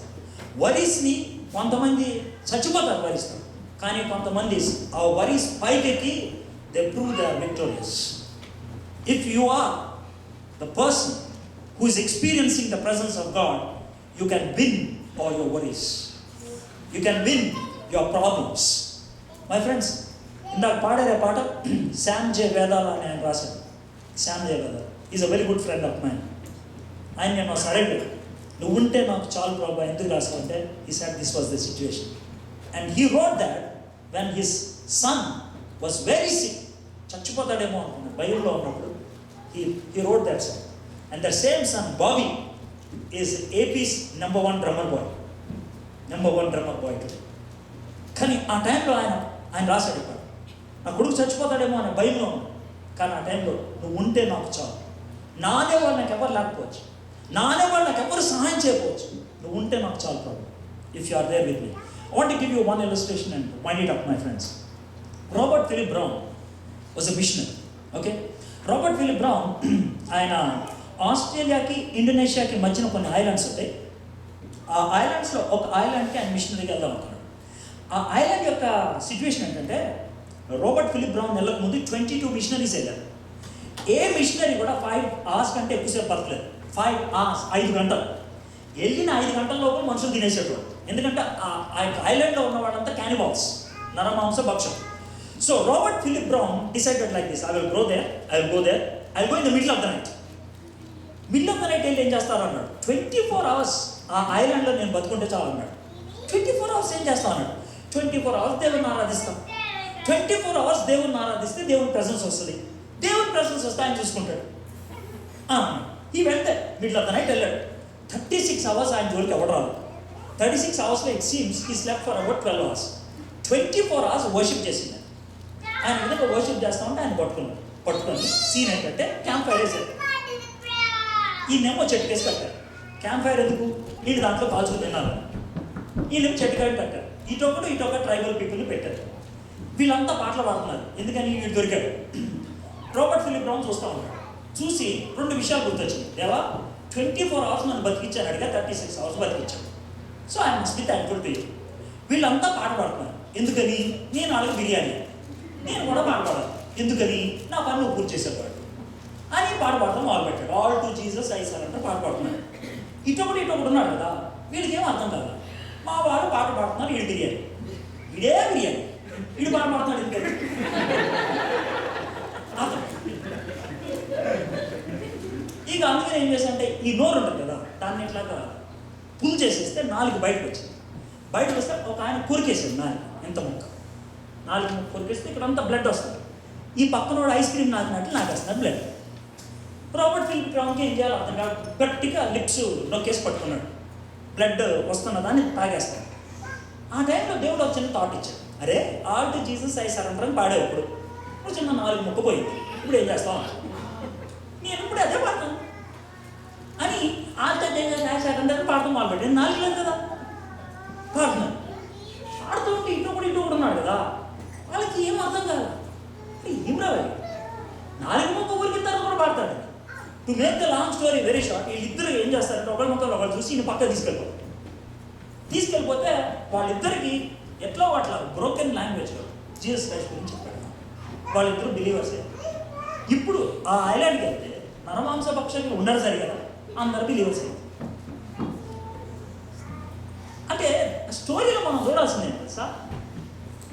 వరీస్ని కొంతమంది చచ్చిపోతారు వరిస్తారు, కానీ కొంతమంది ఆ వరీస్ పైకెక్కి they prove they are victorious. If you are the person who is experiencing the presence of God, you can win all your worries, you can win your problems. My friends, ఇందాక పాడే పాట Sam J వేదాల అని ఆయన రాశాడు. Sam J Vedala is a very good friend of mine. ఆయన నేను surrender, నువ్వు ఉంటే నాకు చాలు ప్రభు. ఎందుకు రాసావంటే he said this was the situation and he wrote that when his son was very sick, చచ్చిపోతాడేమో అనుకున్నాడు బైబిల్లో ఉన్నప్పుడు. he wrote that song, and the same son Bobby is AP's number one drummer boy today. కానీ ఆ టైంలో ఆయన రాశాడు ఇక్కడ, నా కొడుకు చచ్చిపోతాడేమో అనే భయంలో ఉన్నాడు. కానీ ఆ టైంలో నువ్వు ఉంటే నాకు చాలు, నానే వాళ్ళు నాకు ఎవరు లేకపోవచ్చు, నానే వాళ్ళు నాకు ఎవరు సహాయం చేయకపోవచ్చు, నువ్వు ఉంటే నాకు చాలు ప్రభు. If you are there with me. I want to give you one illustration and wind it up my friends. Robert Philip Brown was a missionary. Okay, Robert Philip Brown ఆయన ఆస్ట్రేలియాకి ఇండోనేషియాకి మధ్యన కొన్ని ఐలాండ్స్ ఉంటాయి. ఆ ఐలాండ్స్లో ఒక ఐలాండ్కి ఆయన మిషనరీకి వెళ్దాం అనుకున్నాడు. ఆ ఐలాండ్ యొక్క సిచ్యువేషన్ ఏంటంటే, రాబర్ట్ ఫిలిప్ బ్రౌన్ నెలకు ముందు 22 మిషనరీస్ వెళ్ళారు. ఏ మిషనరీ కూడా 5 hours కంటే ఎక్కువసేపు పడలేదు. 5 hours, 5 గంటలు. వెళ్ళిన 5 గంటల లోపల మనుషులు తినేసేటవాడు. ఎందుకంటే ఆ ఐలాండ్లో ఉన్న వాళ్ళంతా క్యానిబాల్స్, నరమాంస భక్షం. So Robert Philip Brown decided like this, I will go there, I will go in the middle of the night. Middle of the night వెళ్ళి ఏం చేస్తారు అన్నాడు. 24 hours ఆ ఐలాండ్లో నేను బతుకుంటే చాలు అన్నాడు. 24 hours ఏం చేస్తాను అన్నాడు. 24 hours దేవుని ఆరాధిస్తాం. 24 hours దేవుని ఆరాధిస్తే దేవుని ప్రెసెన్స్ వస్తుంది. దేవుని ప్రెసెన్స్ వస్తే ఆయన చూసుకుంటాడు. ఈ వెళ్తే మిడిల్ ఆఫ్ ద నైట్ వెళ్ళాడు. 36 hours ఆయన జోలికి ఎవడు రాదు. 36 hoursలో it seems he slept for about 12 hours. 24 hours worship చేసింది. ఆయన విధంగా వర్షిప్ చేస్తా ఉంటే ఆయన పట్టుకుని సీన్ ఏంటంటే క్యాంప్ ఫైర్ వేసాడు. ఈయనేమో చెట్టు కేసి కట్టారు. క్యాంప్ ఫైర్ ఎందుకు? వీళ్ళు దాంట్లో కాల్చుకు తిన్నారు. వీళ్ళేమో చెట్టు కాడి కట్టారు. ఇటొక ట్రైబల్ పీపుల్ని పెట్టారు. వీళ్ళంతా పాటలు పాడుతున్నారు. ఎందుకని వీడు దొరికాడు. రాబర్ట్ ఫిలిప్ బ్రౌన్ చూస్తూ ఉన్నాడు. చూసి 2 విషయాలు గుర్తొచ్చింది. దేవా 24 hours నన్ను బతికించాను అడిగా, 36 hours బతికించాను. సో ఆయన must be thankful to you. వీళ్ళంతా పాట పాడుతున్నారు. ఎందుకని? నేను వాళ్ళకి బిర్యానీ, నేను కూడా పాట పాడాలి. ఎందుకని? నా పని నువ్వు పూర్తి చేసేవాడు అని పాట పాడటం మొదలుపెట్టాడు. All to Jesus I surrender పాట పాడుతున్నాడు. ఇటొకటి ఉన్నాడు కదా, వీళ్ళకి ఏం అర్థం కాదు. మా వాడు పాట పాడుతున్నారు, వీడు బిర్యానీ, వీడు పాట పాడుతున్నాడు. ఎందుకని? ఇక అందుకని ఏం చేశానంటే, ఈ నోరు ఉంటుంది కదా, దాన్ని ఇట్లాగా పుల్ చేసేస్తే 4 బయటకు వచ్చింది. బయటకు వస్తే ఒక ఆయన కొరికేసాడు 4 ఎంత ముక్క, 4 ముక్క కొరికేస్తే ఇక్కడ అంతా బ్లడ్ వస్తుంది. ఈ పక్కన వాడు ఐస్ క్రీమ్ నాకినట్లు నాకేస్తున్నాడు బ్లడ్. రాబర్ట్ ఫిలిప్ బ్రౌన్కి ఏం చేయాలో అర్థం కాదు. గట్టిగా లిప్స్ నొక్కేసి పట్టుకున్నాడు. బ్లడ్ వస్తున్న దాన్ని తాగేస్తాడు. ఆ టైంలో దేవుడు ఒక చిన్న థాట్ ఇచ్చాడు. అరే all to Jesus I surrender అని పాడావు, ఇప్పుడు చిన్న 4 ముక్క పోయింది, ఇప్పుడు ఏం చేస్తావు? నేను ఇప్పుడు అదే పాడతాను అని all to Jesus I surrender అని పాడతాం మొదలుపెట్టి. నేను 4 లేదు కదా పాడుతున్నాను. పాడుతుంటే ఇటు ఉన్నాడు కదా, వాళ్ళకి ఏం అర్థం కాదు. ఏం రావాలి, 4 ముక్క ఊరికి తర్వాత కూడా పాడతాడు. To make the long story very short, వీళ్ళిద్దరు ఏం చేస్తారంటే ఒకరి ముక్కలు ఒకరు చూసి ఈయన పక్క తీసుకెళ్ళిపోతే వాళ్ళిద్దరికి ఎట్లా అట్లా బ్రోకెన్ లాంగ్వేజ్లో జీసస్ క్రైస్ట్ గురించి చెప్పాడు. వాళ్ళిద్దరు బిలీవర్స్. ఇప్పుడు ఆ ఐలాండ్కి వెళ్తే నరమాంస భక్షకులు ఉన్నారు సరి కదా, అందరు బిలీవర్స్. అంటే స్టోరీలో మనం చూడాల్సిందే తెలుసా,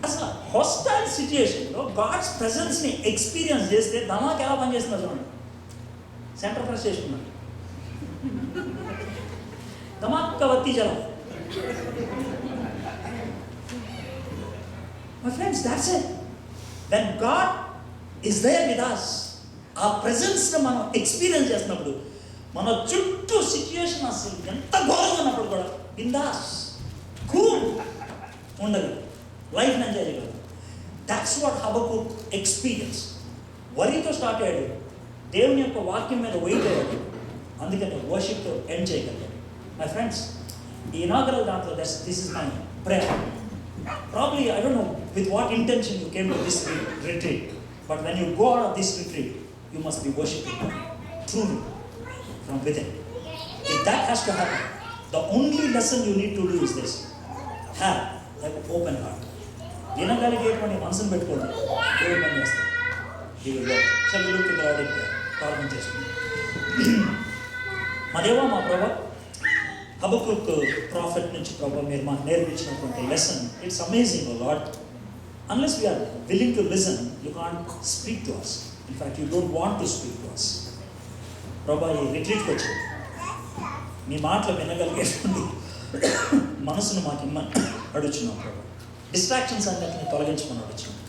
అసలు హాస్టైల్ సిచ్యుయేషన్లో గాడ్స్ ప్రెజెన్స్ని ఎక్స్పీరియన్స్ చేస్తే ధమాక్ ఎలా పనిచేస్తుందో చూడండి. సెంటర్ ఫ్రెష్ చేసుకున్నాడు, ధమాక్ వత్తి జలం. My friends, that's it. When God is there with us, ఆ ప్రెజెన్స్ని మనం ఎక్స్పీరియన్స్ చేసినప్పుడు మన చుట్టూ సిచ్యుయేషన్ అసలు ఎంత ఘోరంగా ఉన్నప్పుడు కూడా బిందాస్ కూల్ ఉండదు, లైఫ్ని ఎంజాయ్ చేయగలదు. That's what Habakkuk experience. వరితో స్టార్ట్ అయ్యాడు, దేవుని యొక్క వాక్యం మీద వెయిట్ అయ్యాడు, అందుకని వర్షిప్తో ఎండ్ చేయగలిగాడు. మై ఫ్రెండ్స్, ఈ ఇనాగరల్ దాంట్లో this is my prayer. Probably, I don't know with what intention you came to this retreat, but when you go out of this retreat, you must be worshiping God truly from within. If that has to happen, The only lesson you need to do is this: have an open heart. వినగలిగేటువంటి మనసును పెట్టుకోండి, దేవుడు పని చేస్తాడు. He will work. Shall we look to the Lord in prayer? ప్రార్థన చేసుకుందాం. మా దేవా, మా ప్రభా, హబక్కుక్ ప్రాఫెట్ నుంచి ప్రభా మీరు మాకు నేర్పించినటువంటి lesson, it's amazing O Lord. Unless we are willing to listen, you can't speak to us. In fact, you don't want to speak to us. ప్రభా, ఈ రిట్రీట్కి వచ్చి మీ మాటలు వినగలిగేటువంటి మనసును మాకు ఇమ్మని అడుగుచున్నాం ప్రభా. డిస్ట్రాక్షన్స్ అన్నిటిని తొలగించమని అడుగుచున్నాం.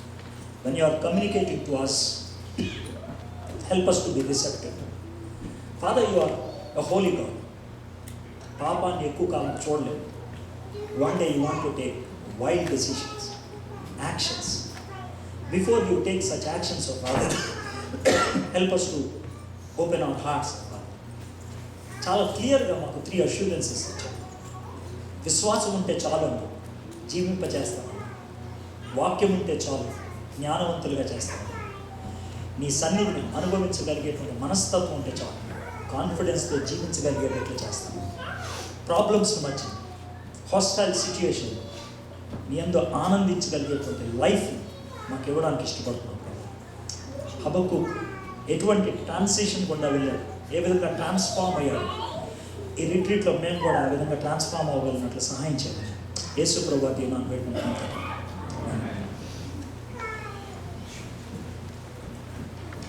When you are communicating to us, help us to be receptive. Father, you are a holy God. పాపాన్ని ఎక్కువ కాలం చూడలేము. One day you want to take wild decisions, actions. Before you take such actions, oh Father, help us to open our hearts. చాలా క్లియర్గా మాకు 3 assurances ఇచ్చారు. విశ్వాసం ఉంటే చాలు అంటూ జీవింపచేస్తాను, వాక్యం ఉంటే చాలు జ్ఞానవంతులుగా చేస్తాను, నీ సన్నిధిని అనుభవించగలిగేటువంటి మనస్తత్వం ఉంటే చాలు కాన్ఫిడెన్స్తో జీవించగలిగేటట్లు చేస్తాను. ప్రాబ్లమ్స్ మధ్య, హాస్టైల్ సిచ్యుయేషన్ మీ యందు ఆనందించగలిగేటువంటి లైఫ్ మాకు ఇవ్వడానికి ఇష్టపడుతున్నాం. హబక్కుక్ ఎటువంటి ట్రాన్సిషన్ గుండా వెళ్ళాడు, ఏ విధంగా ట్రాన్స్ఫార్మ్ అయ్యాడు, ఈ రిట్రీట్లో మేము కూడా ఆ విధంగా ట్రాన్స్ఫార్మ్ అవ్వగలిగినట్లు సహాయం చేయాలి. యేసు ప్రభువా దీవెనలు వేడుకుంటున్నాం.